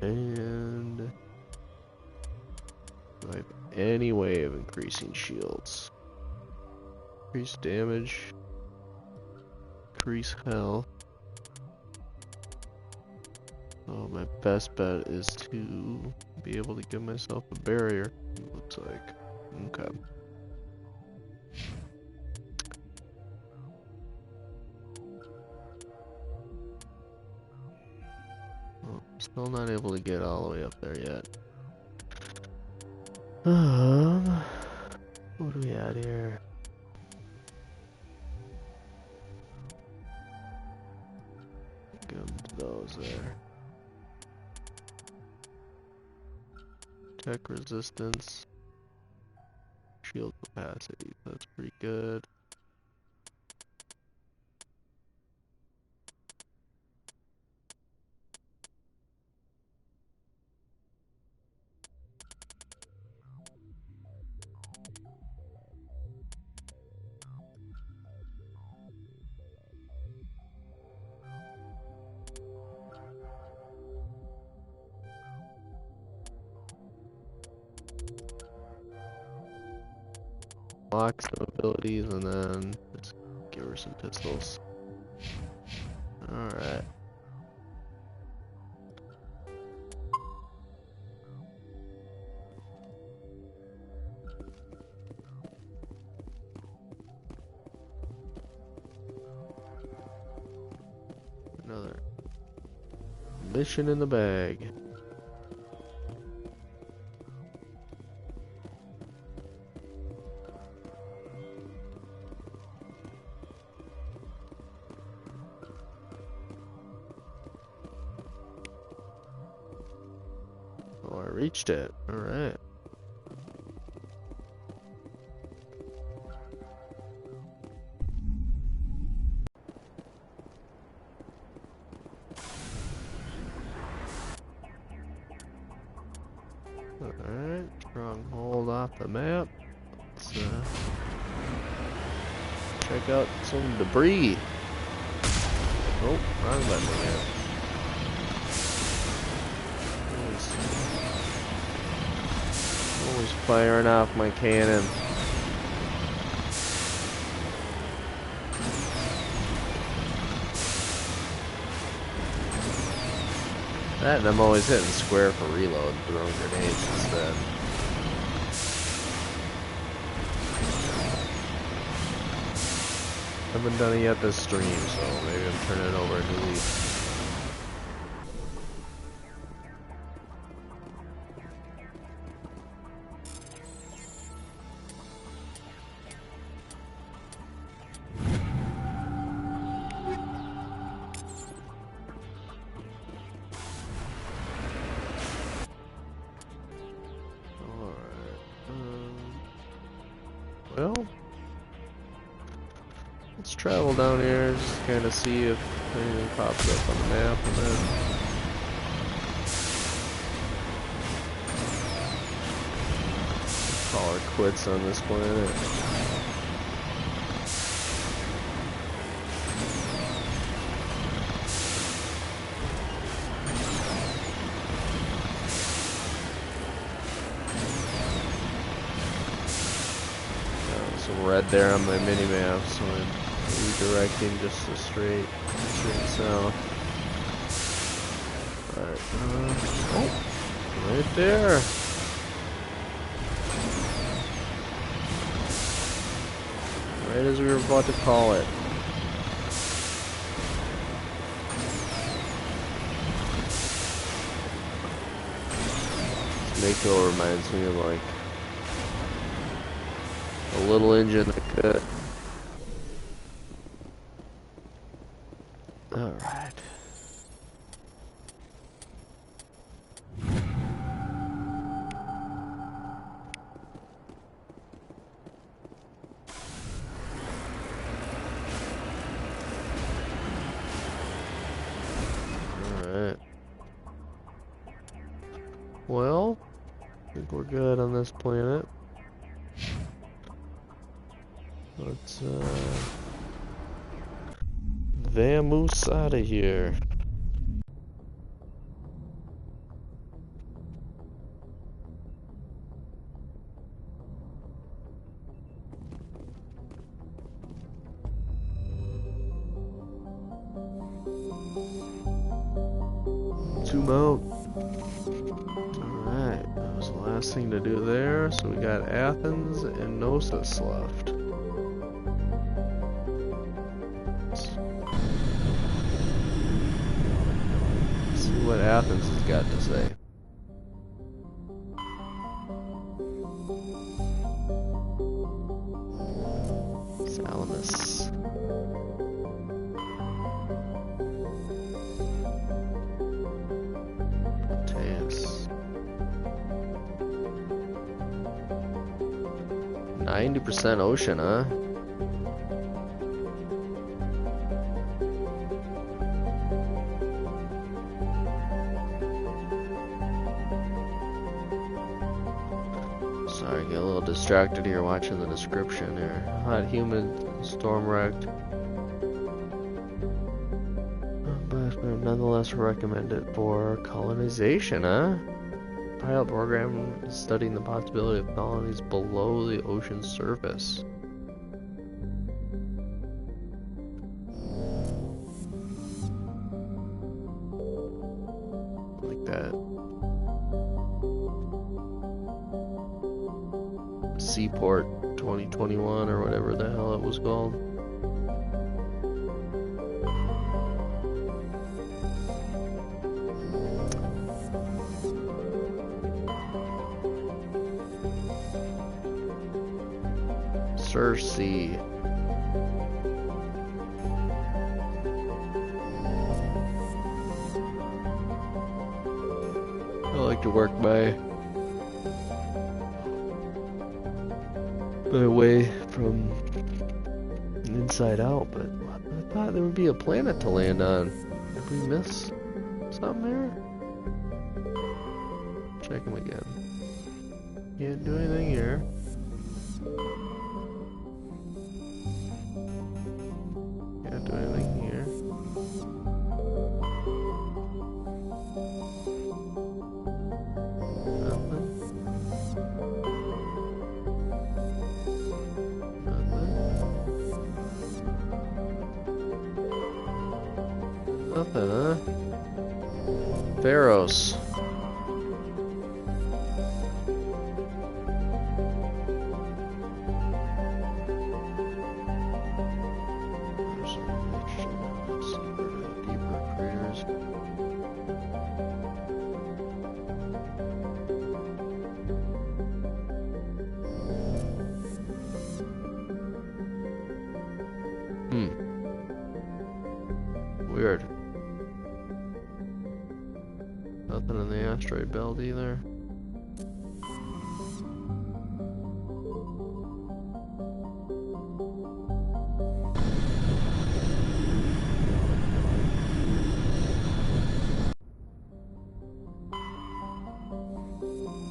And do I have any way of increasing shields? Increase damage. Increase health. So my best bet is to be able to give myself a barrier, it looks like. Okay. Well, still not able to get all the way up there yet. What do we add here? Give them to those there. Tech resistance. Shield capacity, that's pretty good. Lock some abilities and then just give her some pistols. Alright. Another mission in the bag. Reached it. All right. All right. Stronghold off the map. Let's check out some debris. Oh, wrong button again. Always firing off my cannon. That and I'm always hitting square for reload, throwing grenades instead. Haven't done it yet this stream, so maybe I'm turning over a new leaf. Well, let's travel down here, just kind of see if anything pops up on the map, and then call her quits on this planet. Red there on my mini-map, so I'm redirecting just a straight south. Alright, oh, right there. Right as we were about to call it. This Mako reminds me of like a little engine that could. Alright. Alright. Well, I think we're good on this planet. Let's vamoose out of here. about. Alright, that was the last thing to do there. So we got Athens and Knossos left. Let's see what Athens has got to say. Salamis. Proteus. 90% ocean, huh? Sorry, get a little distracted here watching the description here. Hot, humid, storm wrecked. But nonetheless recommended for colonization, huh? Pilot program is studying the possibility of colonies below the ocean surface. Like that. Seaport 2021 or whatever the hell it was called. Circe. I like to work my way from inside out, but I thought there would be a planet to land on. Did we miss something there? Check him again. Can't do anything here. Can't do anything here. Nothing, huh? Pharos. Deeper craters. Weird. Nothing in the asteroid belt either.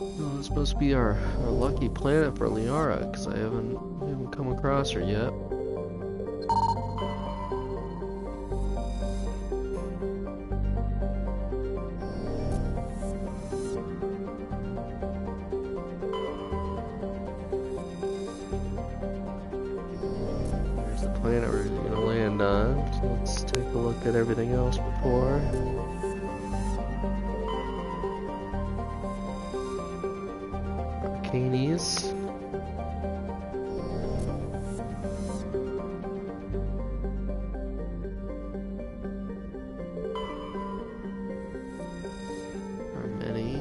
Well, this must be our lucky planet for Liara, because I haven't come across her yet. Planet we're gonna land on. So let's take a look at everything else before. Arcanes. Many.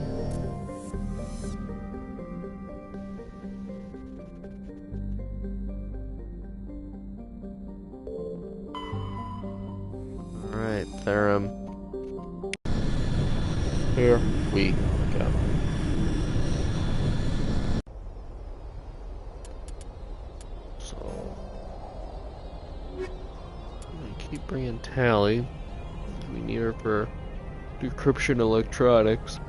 Alright, Therum. Here we go. So, we keep bringing Tally. We need her for decryption electronics.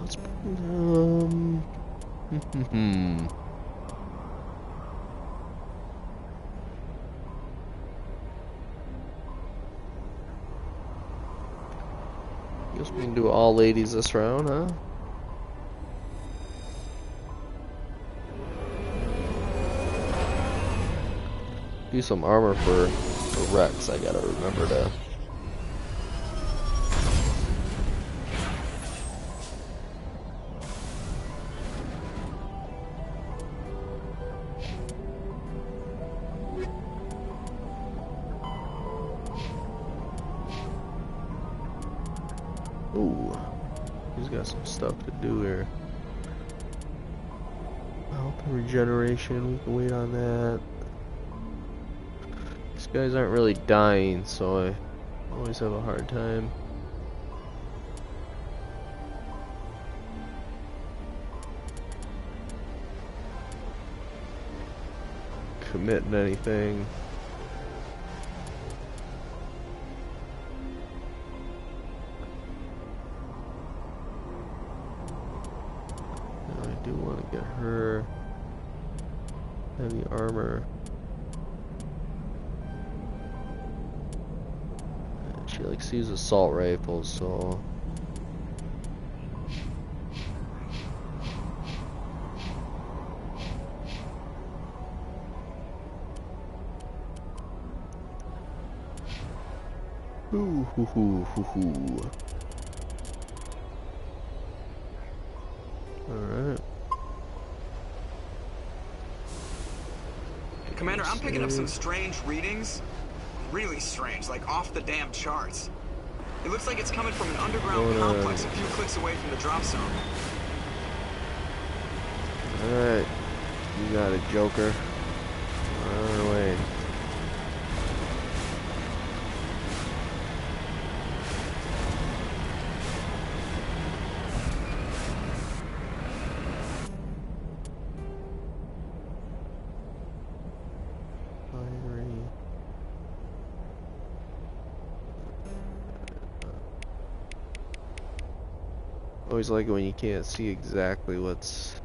Let's Guess we can do all ladies this round, huh? Do some armor for Rex. I gotta remember to. Ooh, he's got some stuff to do here. Health and regeneration, we can wait on that. These guys aren't really dying, so I always have a hard time committing anything. I do want to get her heavy armor. She likes to use assault rifles, so ooh, hoo, hoo, hoo, hoo. Alright. Commander, I'm picking up some strange readings. Really strange, like off the damn charts. It looks like it's coming from an underground complex a few clicks away from the drop zone. Alright. You got it, Joker. On our way. Always like it when you can't see exactly what's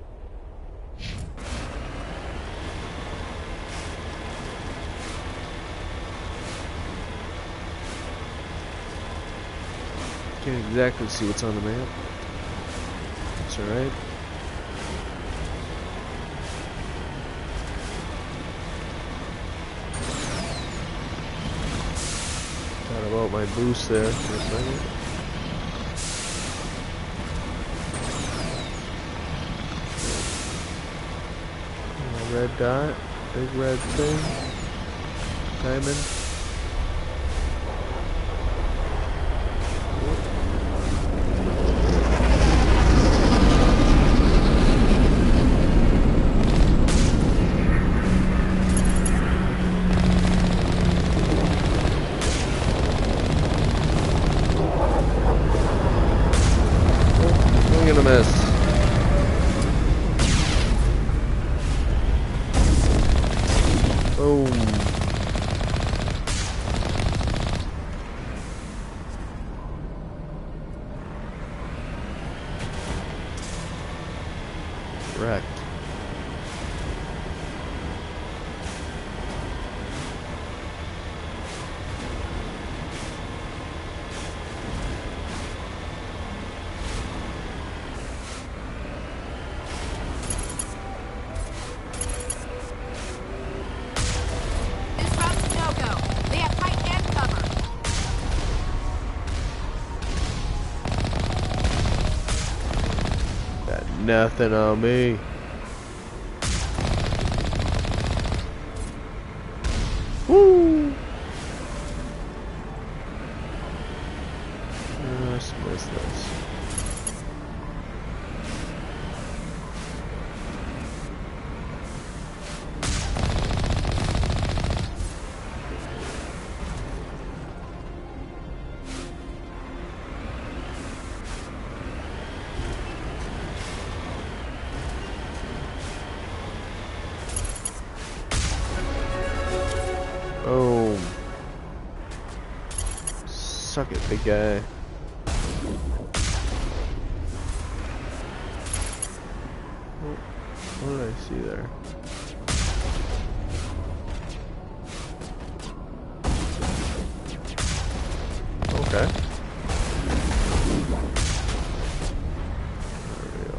can't exactly see what's on the map. That's alright. Thought about my boost there for a second. Red dot, big red thing, diamond. I'm gonna miss. Boom. Wrecked. Nothing on me. Woo! Let's miss this. Boom. Suck it, big guy. What did I see there? Okay. There we go.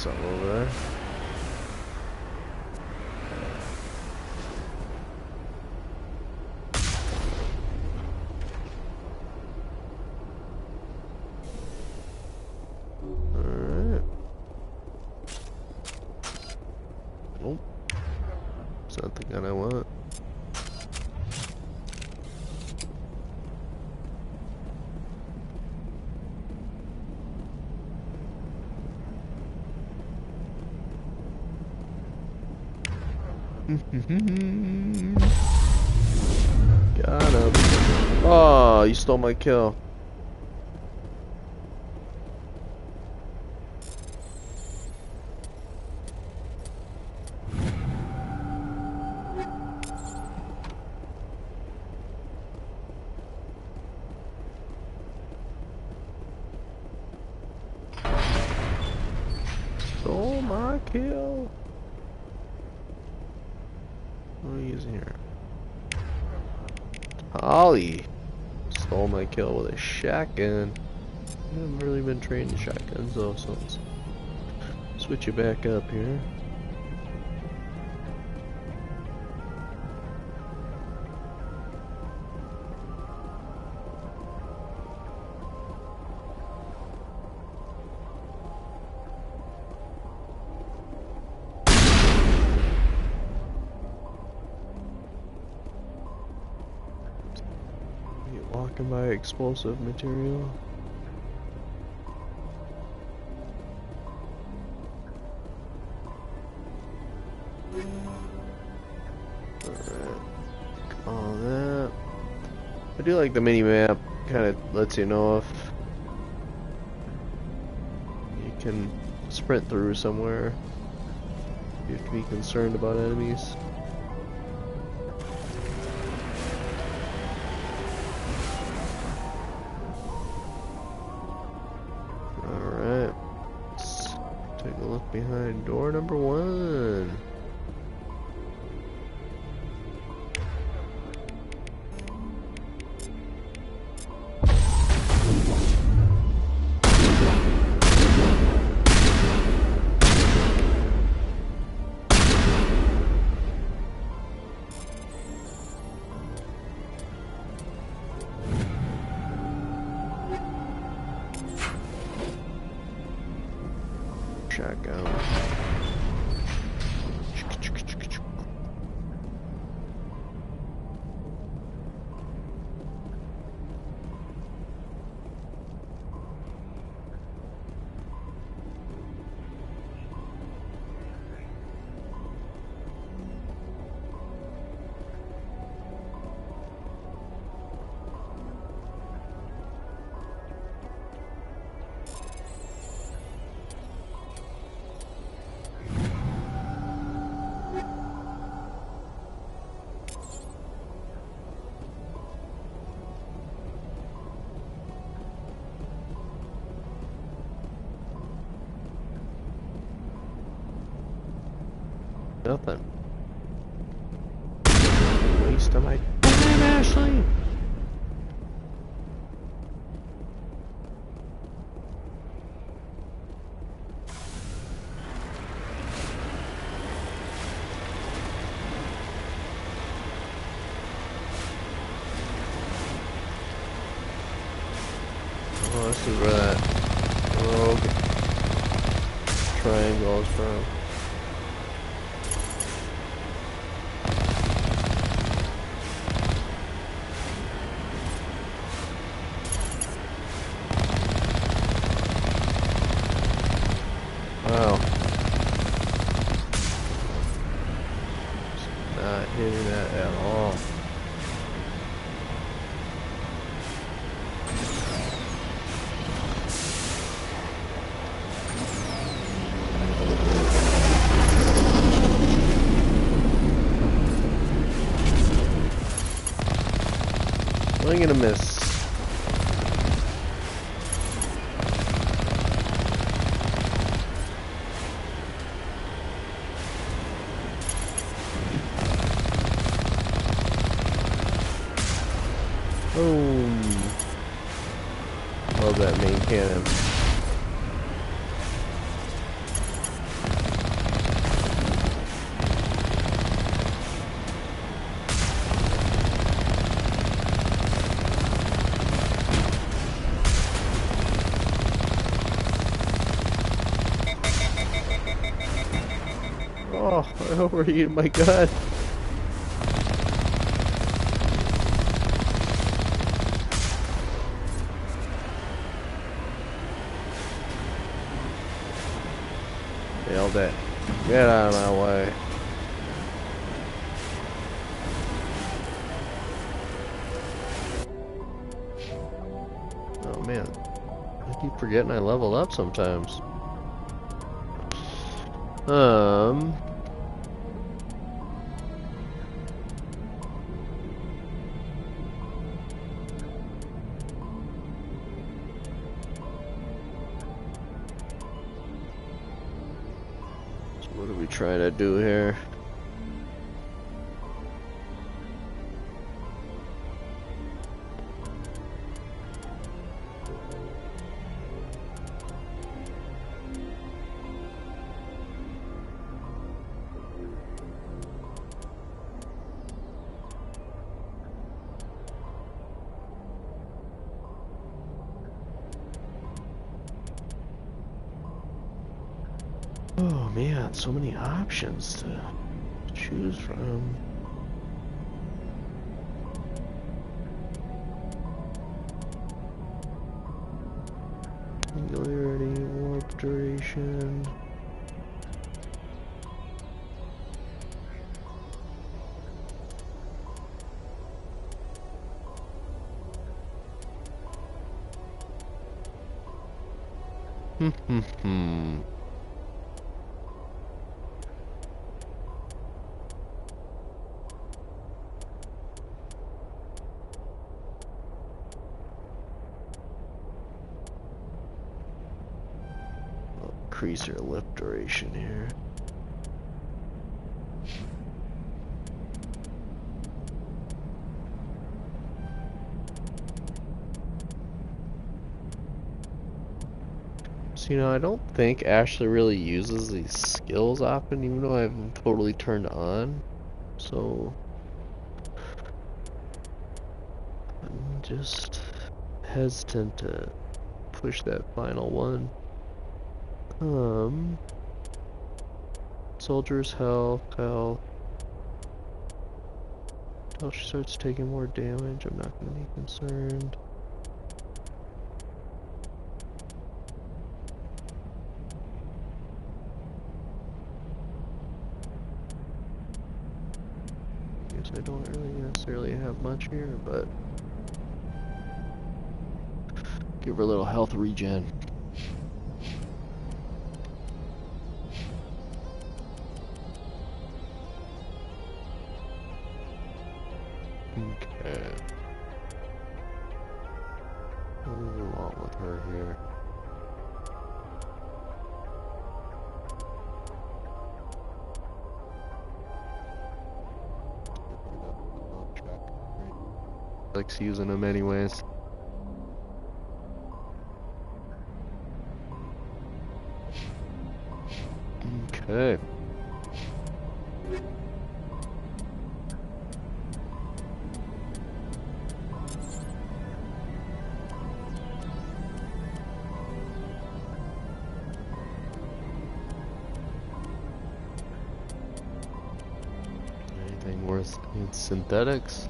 something over there. Alright. Nope. It's not the gun I want. Got him. Oh, you stole my kill. Stole my kill. What are we using here? Holly stole my kill with a shotgun. I haven't really been trained in shotguns though, so let's switch it back up here. Walking by explosive material. Alright. All that. I do like the mini map. Kind of lets you know if you can sprint through somewhere. You have to be concerned about enemies. Behind door number 1. Shotgun. Nothing. Waste of my time, Ashley. Oh, this is where that rogue triangle is from. Wow. Just not hitting that at all. Swing and a miss. Boom. Love that main cannon. overheated my gun. Nailed it. Get out of my way. Oh man, I keep forgetting I level up sometimes. So what are we trying to do here? Oh man, so many options to choose from. Singularity, warp duration. Increase your lift duration here. So, you know, I don't think Ashley really uses these skills often, even though I have them totally turned on. So, I'm just hesitant to push that final one. Soldier's health. Until she starts taking more damage, I'm not going to be concerned. Guess I don't really necessarily have much here, but give her a little health regen. Okay. What do we want with her here? Likes using them anyways. Okay. Anything worth in synthetics?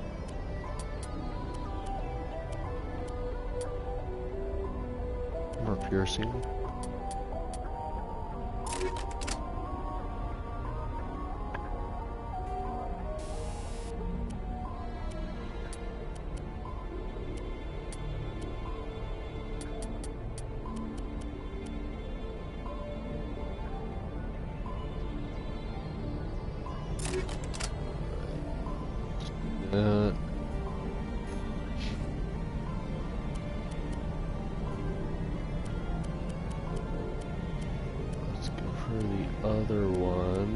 Or piercing? Let's go for the other one.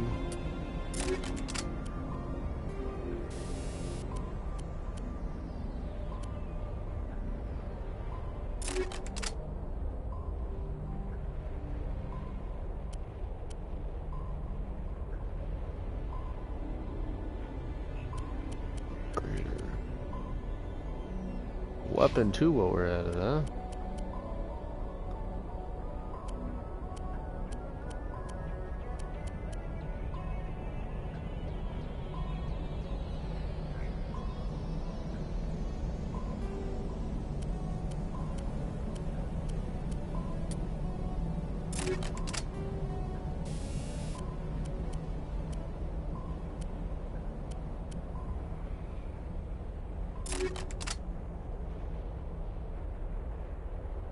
Weapon 2 while we're at it, huh?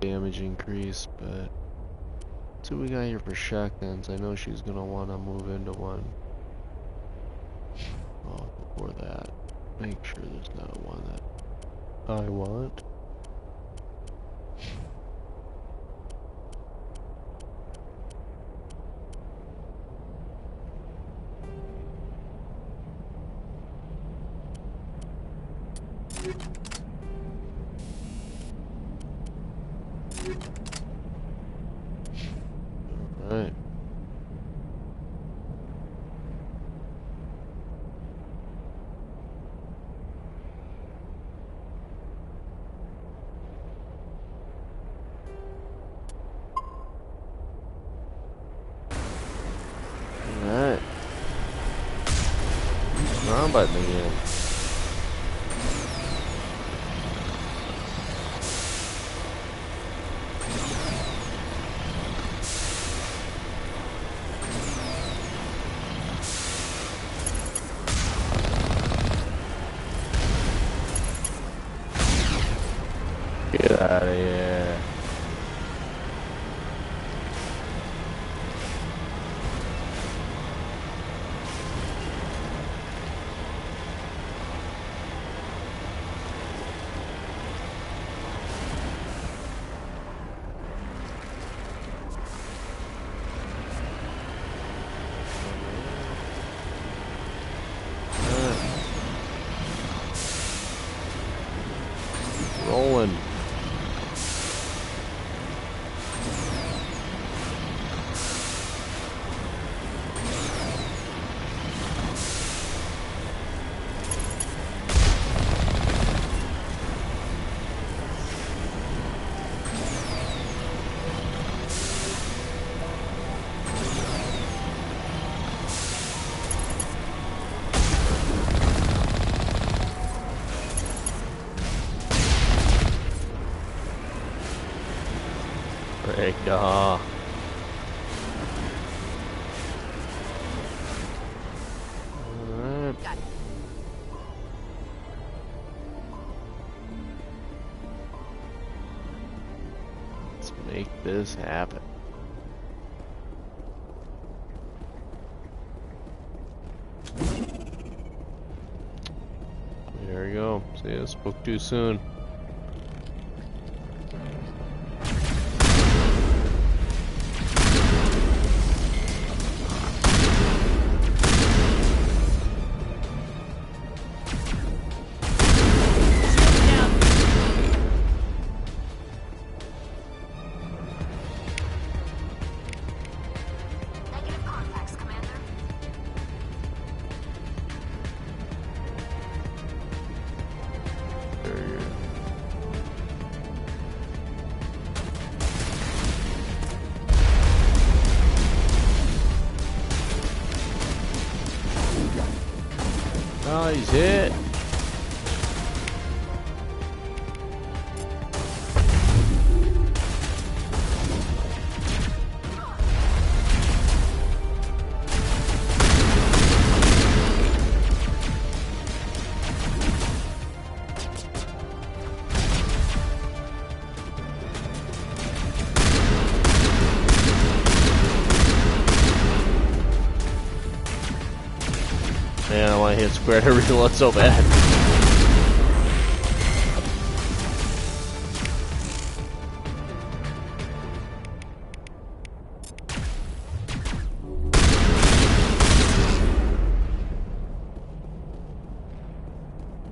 Damage increase, but let's see what we got here for shotguns. I know she's gonna want to move into one. Oh, before that, make sure there's not one that I want. Alright. Alright. Wrong button again. Get out of here. Rolling. Ragdoll. Alright. Got it. Let's make this happen. There we go. See, I spoke too soon. Oh, he's hit. Man, I want to hit square to reload so bad.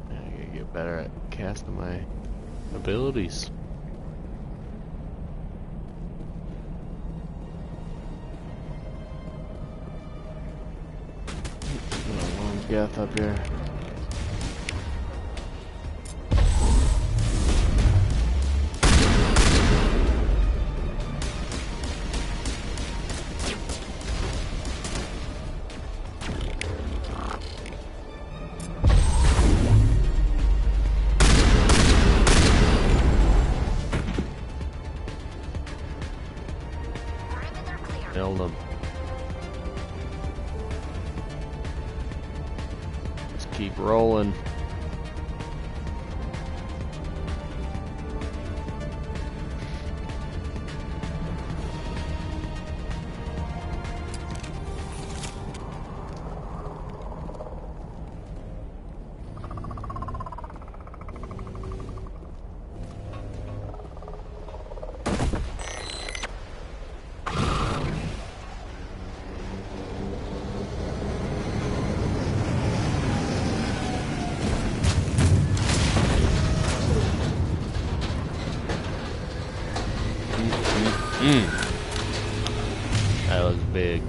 I gotta get better at casting my abilities. Geth up here. Nailed him. Keep rolling. That was big.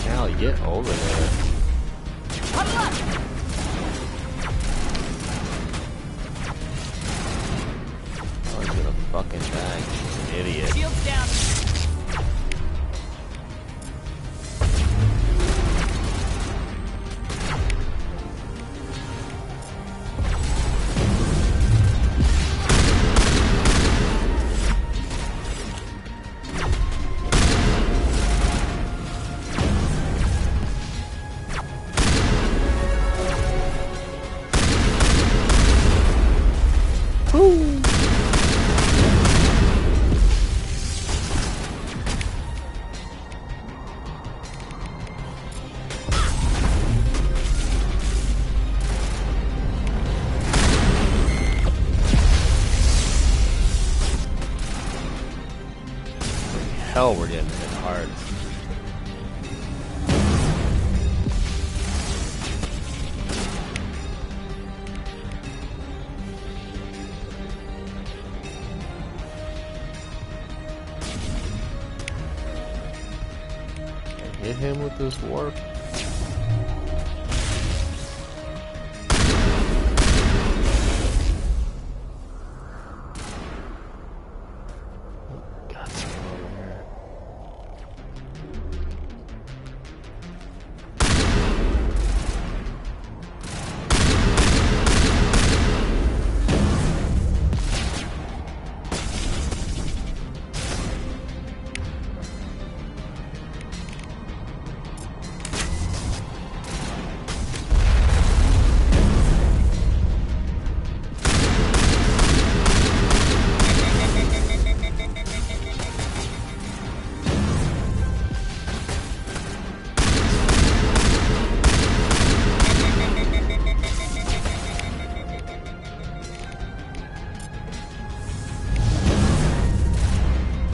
Cal, get over there. Oh, he's gonna fucking die. He's an idiot. Shields down. Hell, we're getting hit hard. Hit him with this warp.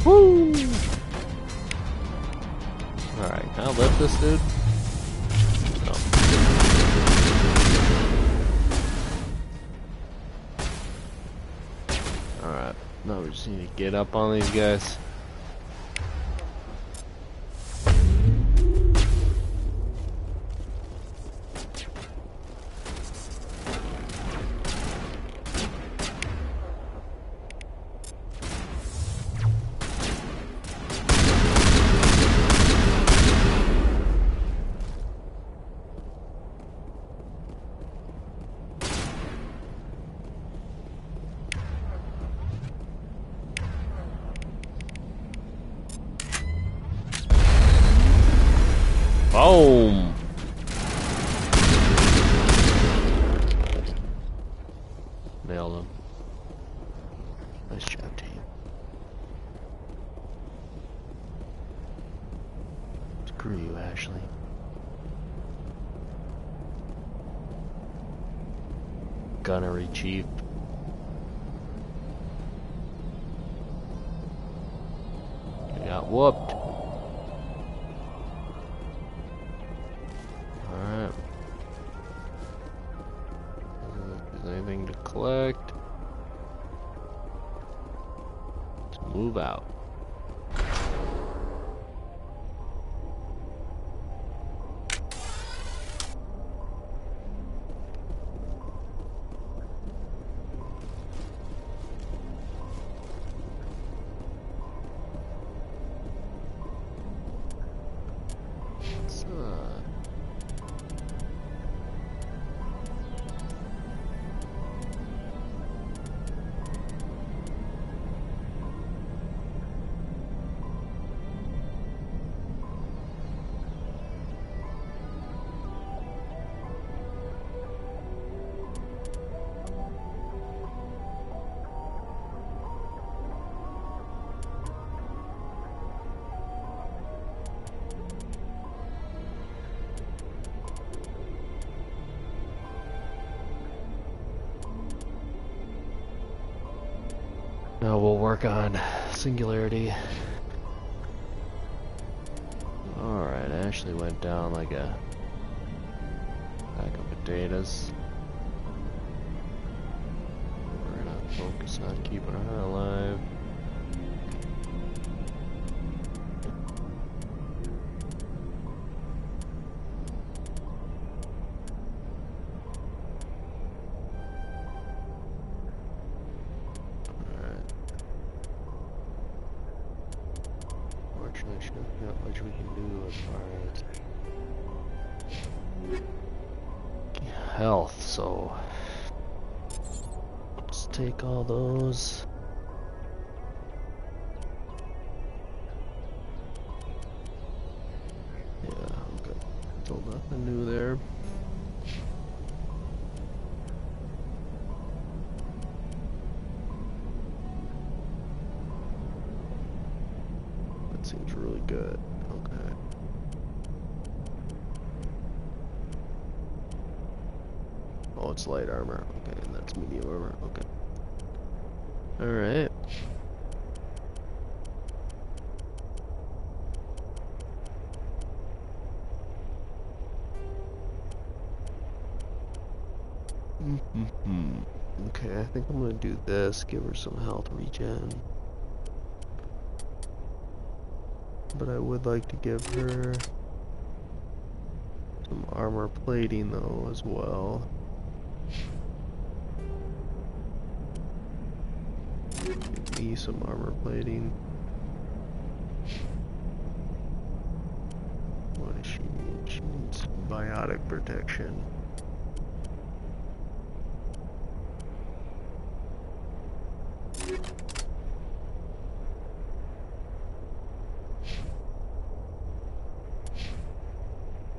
Woo! Alright, can I lift this dude? No. Alright, now we just need to get up on these guys. Boom! Nailed him. Nice job, team. Screw you, Ashley. Gunnery chief. I got whooped. Alright. Is there anything to collect? Let's move out. Now we'll work on singularity. Alright, Ashley went down like a pack of data's. We're gonna focus on keeping her alive. Not much we can do as far as health, so let's take all those. Yeah, okay. Still nothing new there. Seems really good. Okay. Oh, it's light armor. Okay, and that's medium armor. Okay. Alright. Okay, I think I'm gonna do this. Give her some health regen. But I would like to give her some armor plating though as well. Give me some armor plating. What does she need? She needs biotic protection.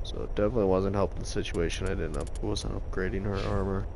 So it definitely wasn't helping the situation. I wasn't upgrading her armor.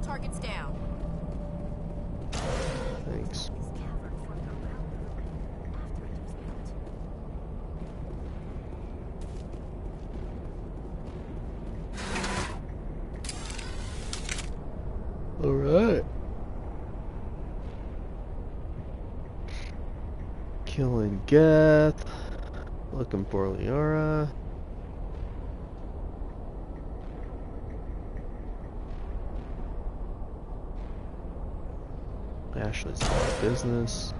Targets down. Thanks. All right. Killing Geth. Looking for Liara. Ashley's business.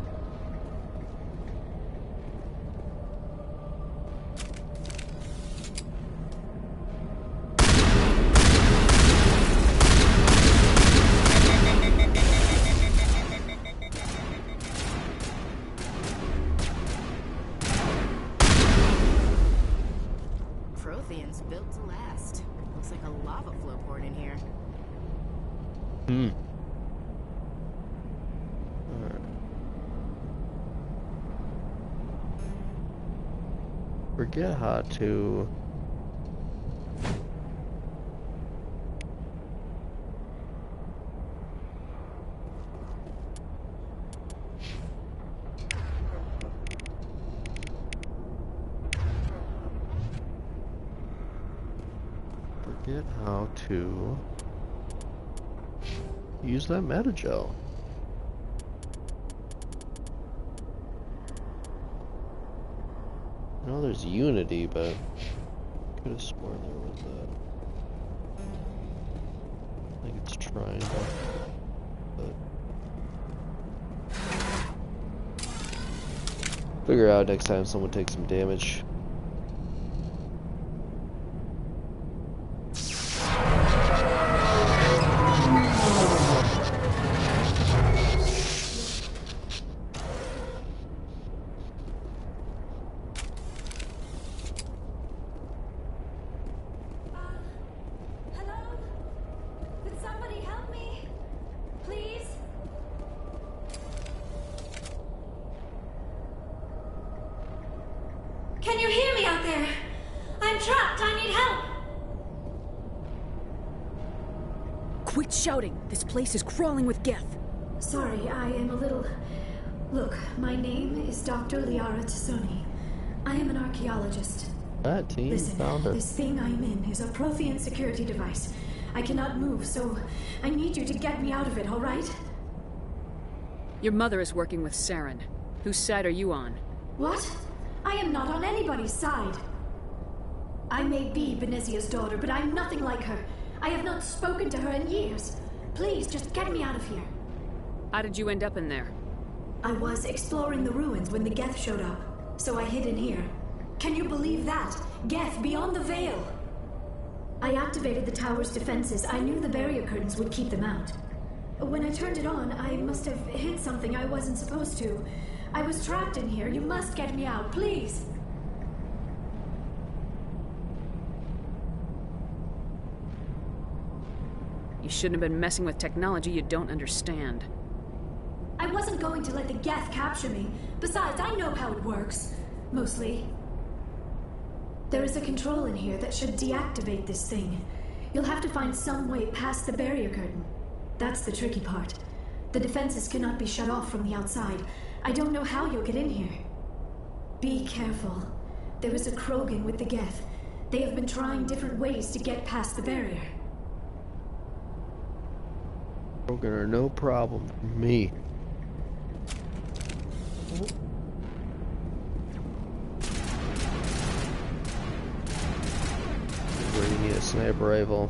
Protheans built to last. Looks like a lava flow port in here. Forget how to use that metagel. I know there's Unity, but could have sworn there was I think it's triangle. But figure out next time someone takes some damage. Quit shouting! This place is crawling with Geth! Sorry, I am a little... Look, my name is Dr. Liara Tassoni. I am an archaeologist. That team Listen, found her. this thing I'm in is a Prothean security device. I cannot move, so I need you to get me out of it, all right? Your mother is working with Saren. Whose side are you on? What? I am not on anybody's side. I may be Benezia's daughter, but I'm nothing like her. I have not spoken to her in years. Please, just get me out of here. How did you end up in there? I was exploring the ruins when the Geth showed up, so I hid in here. Can you believe that? Geth, beyond the veil! I activated the tower's defenses. I knew the barrier curtains would keep them out. When I turned it on, I must have hit something I wasn't supposed to. I was trapped in here. You must get me out, please! You shouldn't have been messing with technology you don't understand. I wasn't going to let the Geth capture me. Besides, I know how it works. Mostly. There is a control in here that should deactivate this thing. You'll have to find some way past the barrier curtain. That's the tricky part. The defenses cannot be shut off from the outside. I don't know how you'll get in here. Be careful. There is a Krogan with the Geth. They have been trying different ways to get past the barrier. Krogan are no problem for me. Where you need a sniper rifle.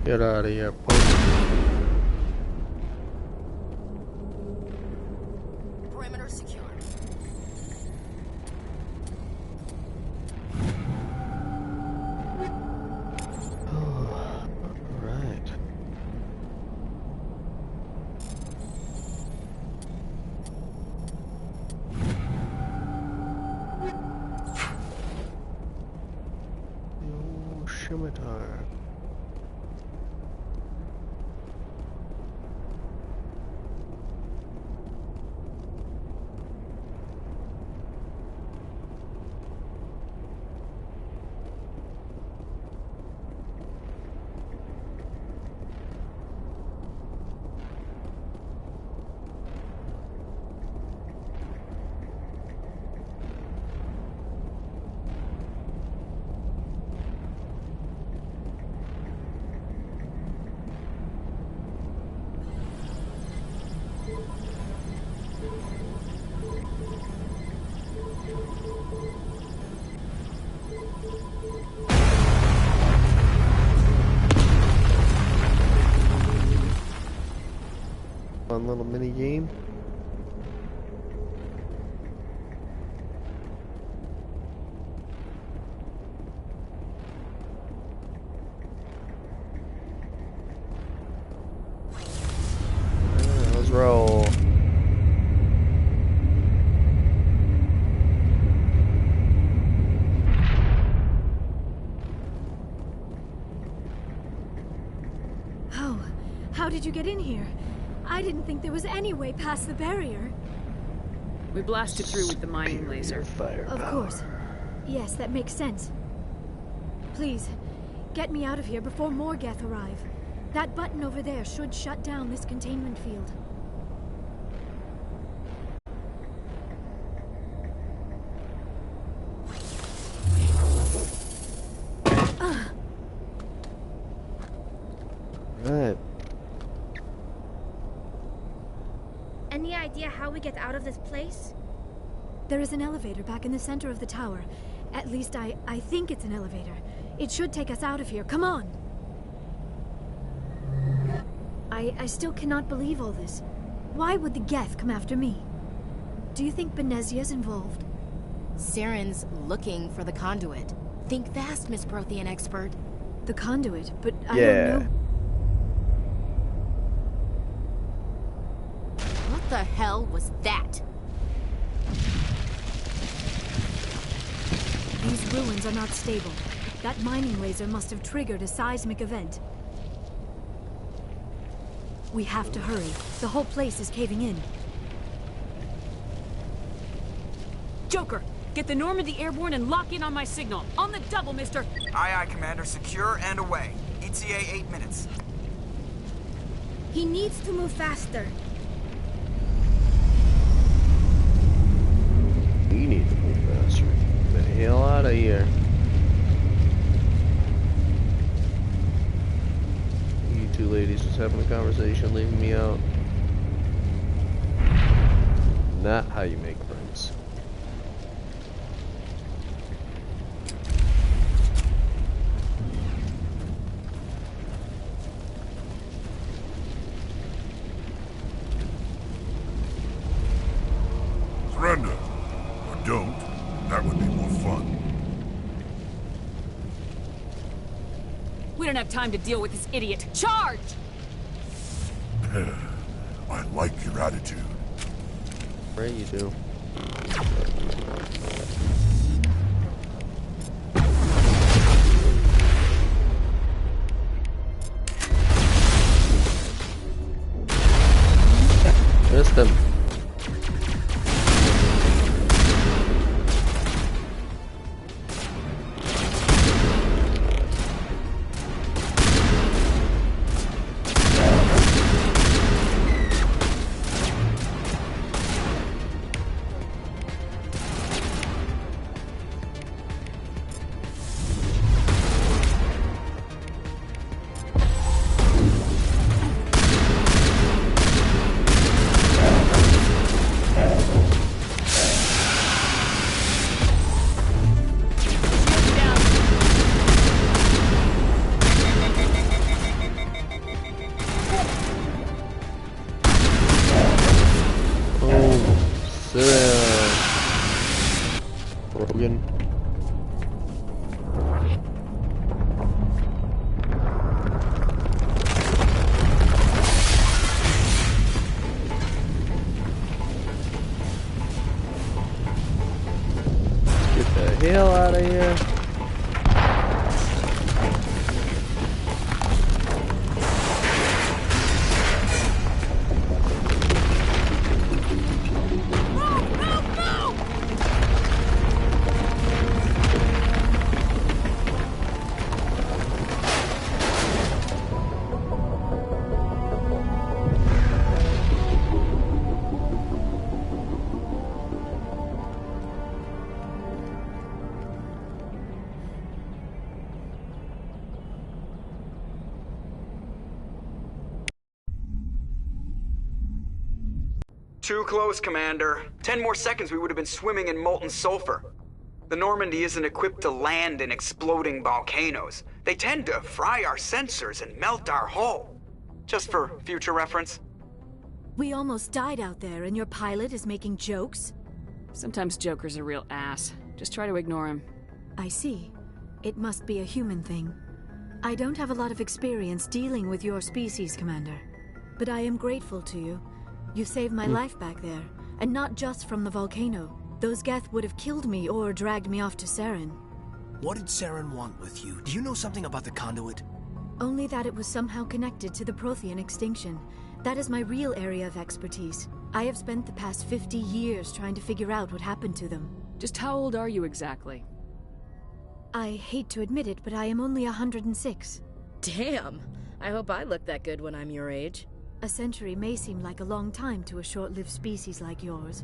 Get out of here, Perimeter secure. Alright. Yo, scimitar. Fun little mini game. Let's roll. How did you get in here? I didn't think there was any way past the barrier. We blasted through with the mining laser. Of course. Yes, that makes sense. Please, get me out of here before more Geth arrive. That button over there should shut down this containment field. Right. Any idea how we get out of this place? There is an elevator back in the center of the tower. At least I think it's an elevator. It should take us out of here. Come on! I still cannot believe all this. Why would the Geth come after me? Do you think Benezia's involved? Saren's looking for the conduit. Think fast, Miss Prothean expert. The conduit? But I don't know. What the hell was that? These ruins are not stable. That mining laser must have triggered a seismic event. We have to hurry. The whole place is caving in. Joker, get the Normandy airborne and lock in on my signal. On the double, mister. Aye, aye, Commander. Secure and away. ETA 8 minutes. He needs to move faster. We need to move faster. Get the hell out of here. You two ladies just having a conversation, leaving me out. Not how you make friends. Surrender. Or don't. That would be more fun. We don't have time to deal with this idiot. Charge! I like your attitude. Right, you do. Missed him. Hell out of here. Too close, Commander. 10 more seconds we would have been swimming in molten sulfur. The Normandy isn't equipped to land in exploding volcanoes. They tend to fry our sensors and melt our hull. Just for future reference. We almost died out there, and your pilot is making jokes? Sometimes Joker's a real ass. Just try to ignore him. I see. It must be a human thing. I don't have a lot of experience dealing with your species, Commander. But I am grateful to you. You saved my life back there, and not just from the volcano. Those Geth would have killed me or dragged me off to Saren. What did Saren want with you? Do you know something about the conduit? Only that it was somehow connected to the Prothean extinction. That is my real area of expertise. I have spent the past 50 years trying to figure out what happened to them. Just how old are you exactly? I hate to admit it, but I am only 106. Damn! I hope I look that good when I'm your age. A century may seem like a long time to a short-lived species like yours.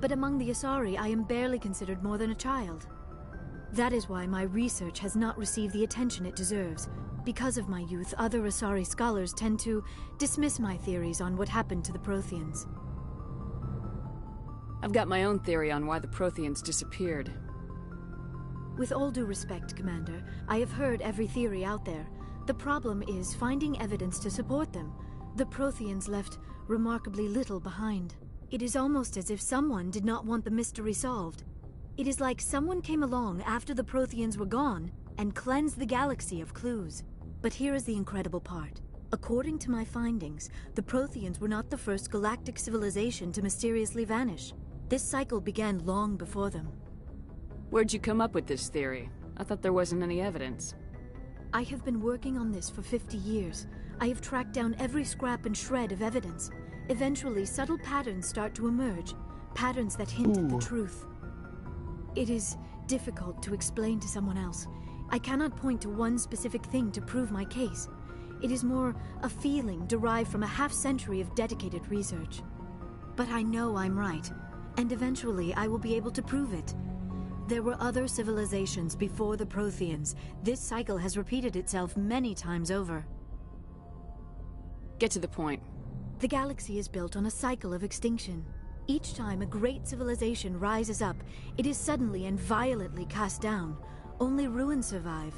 But among the Asari, I am barely considered more than a child. That is why my research has not received the attention it deserves. Because of my youth, other Asari scholars tend to dismiss my theories on what happened to the Protheans. I've got my own theory on why the Protheans disappeared. With all due respect, Commander, I have heard every theory out there. The problem is finding evidence to support them. The Protheans left remarkably little behind. It is almost as if someone did not want the mystery solved. It is like someone came along after the Protheans were gone and cleansed the galaxy of clues. But here is the incredible part. According to my findings, the Protheans were not the first galactic civilization to mysteriously vanish. This cycle began long before them. Where'd you come up with this theory? I thought there wasn't any evidence. I have been working on this for 50 years. I have tracked down every scrap and shred of evidence. Eventually, subtle patterns start to emerge, patterns that hint at the truth. It is difficult to explain to someone else. I cannot point to one specific thing to prove my case. It is more a feeling derived from a half-century of dedicated research. But I know I'm right, and eventually I will be able to prove it. There were other civilizations before the Protheans. This cycle has repeated itself many times over. Get to the point. The galaxy is built on a cycle of extinction. Each time a great civilization rises up, it is suddenly and violently cast down. Only ruins survive.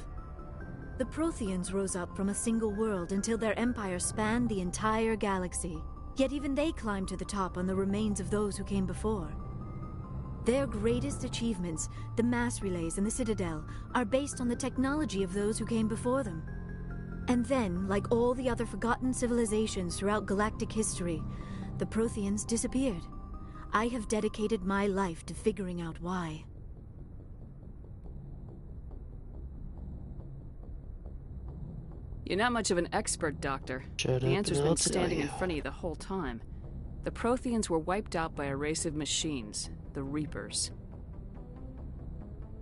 The Protheans rose up from a single world until their empire spanned the entire galaxy. Yet even they climbed to the top on the remains of those who came before. Their greatest achievements, the mass relays and the Citadel, are based on the technology of those who came before them. And then, like all the other forgotten civilizations throughout galactic history, the Protheans disappeared. I have dedicated my life to figuring out why. You're not much of an expert, Doctor. Shut the up answer's and been I'll tell standing in you. front of you the whole time. The Protheans were wiped out by a race of machines, the Reapers.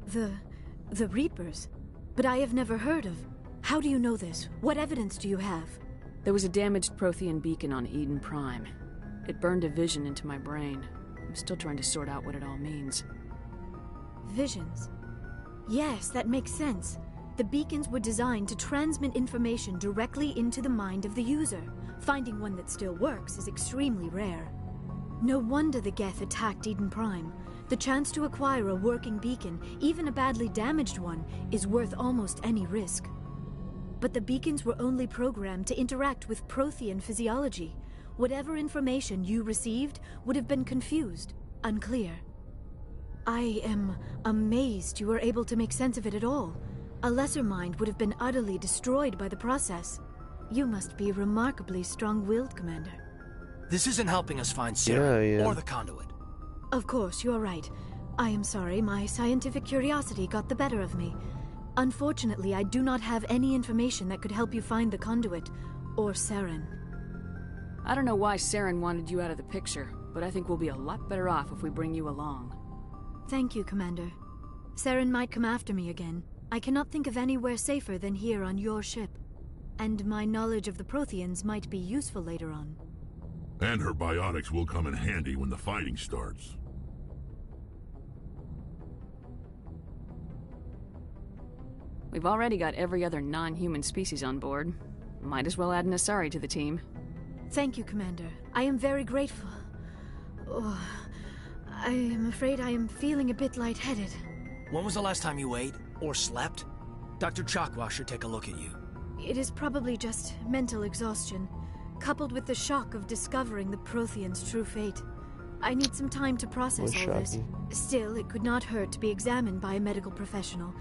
The Reapers? But I have never heard of. How do you know this? What evidence do you have? There was a damaged Prothean beacon on Eden Prime. It burned a vision into my brain. I'm still trying to sort out what it all means. Visions. Yes, that makes sense. The beacons were designed to transmit information directly into the mind of the user. Finding one that still works is extremely rare. No wonder the Geth attacked Eden Prime. The chance to acquire a working beacon, even a badly damaged one, is worth almost any risk. But the beacons were only programmed to interact with Prothean physiology. Whatever information you received would have been confused, unclear. I am amazed you were able to make sense of it at all. A lesser mind would have been utterly destroyed by the process. You must be remarkably strong-willed, Commander. This isn't helping us find Sarah Yeah. or the conduit. Of course, you're right. I am sorry, my scientific curiosity got the better of me. Unfortunately, I do not have any information that could help you find the conduit, or Saren. I don't know why Saren wanted you out of the picture, but I think we'll be a lot better off if we bring you along. Thank you, Commander. Saren might come after me again. I cannot think of anywhere safer than here on your ship. And my knowledge of the Protheans might be useful later on. And her biotics will come in handy when the fighting starts. We've already got every other non-human species on board. Might as well add an Asari to the team. Thank you, Commander. I am very grateful. Oh, I am afraid I am feeling a bit lightheaded. When was the last time you ate or slept? Dr. Chakwa should take a look at you. It is probably just mental exhaustion, coupled with the shock of discovering the Protheans' true fate. I need some time to process What's all this. shocking? Still, it could not hurt to be examined by a medical professional.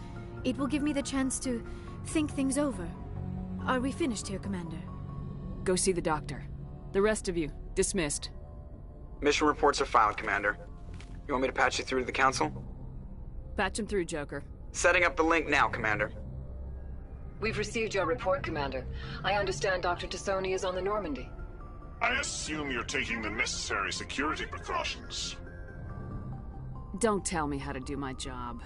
It will give me the chance to think things over. Are we finished here, Commander? Go see the doctor. The rest of you, dismissed. Mission reports are filed, Commander. You want me to patch you through to the Council? Patch him through, Joker. Setting up the link now, Commander. We've received your report, Commander. I understand Dr. Tassoni is on the Normandy. I assume you're taking the necessary security precautions. Don't tell me how to do my job.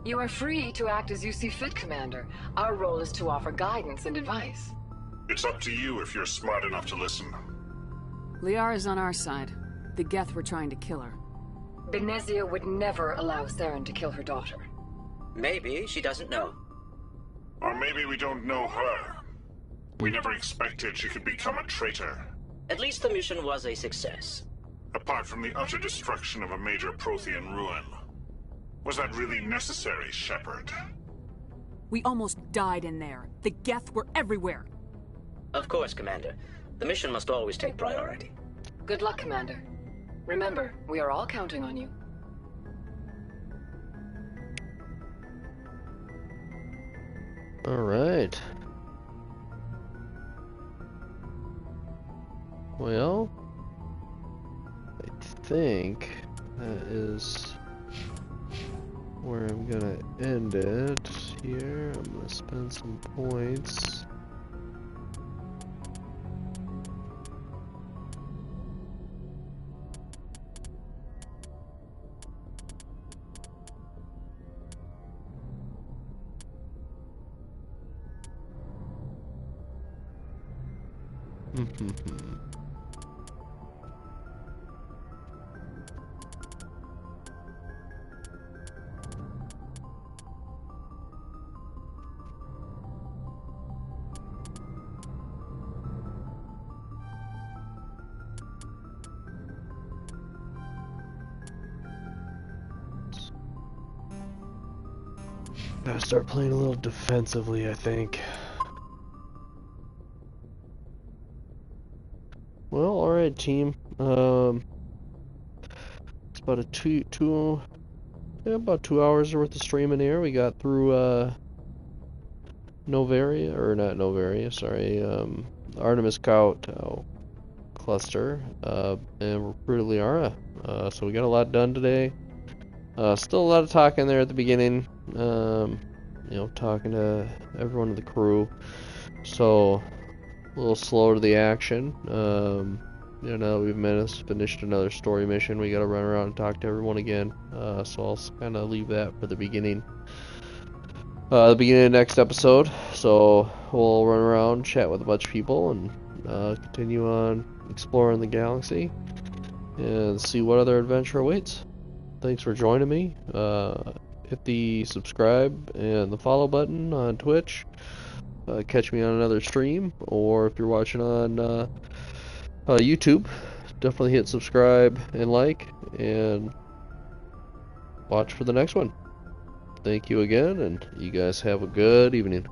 You are free to act as you see fit, Commander. Our role is to offer guidance and advice. It's up to you if you're smart enough to listen. Liara's on our side. The Geth were trying to kill her. Benezia would never allow Saren to kill her daughter. Maybe she doesn't know. Or maybe we don't know her. We never expected she could become a traitor. At least the mission was a success. Apart from the utter destruction of a major Prothean ruin. Was that really necessary, Shepard? We almost died in there. The Geth were everywhere. Of course, Commander. The mission must always take priority. Good luck, Commander. Remember, we are all counting on you. Alright. Well, I think that is where I'm gonna end it here. I'm gonna spend some points. Gotta start playing a little defensively, I think. Well, alright, team. It's about about 2 hours worth of streaming here. We got through Novaria, or not Novaria, sorry, Artemis Scout cluster, and recruited Liara. So we got a lot done today. Still a lot of talking there at the beginning. You know, talking to everyone in the crew. So a little slow to the action. You know, we've finished another story mission. We gotta run around and talk to everyone again. So I'll kind of leave that for the beginning. The beginning of the next episode. So we'll run around, chat with a bunch of people, and continue on exploring the galaxy and see what other adventure awaits. Thanks for joining me. Hit the subscribe and the follow button on Twitch. Catch me on another stream, or if you're watching on YouTube, definitely hit subscribe and like, and watch for the next one. Thank you again, and you guys have a good evening.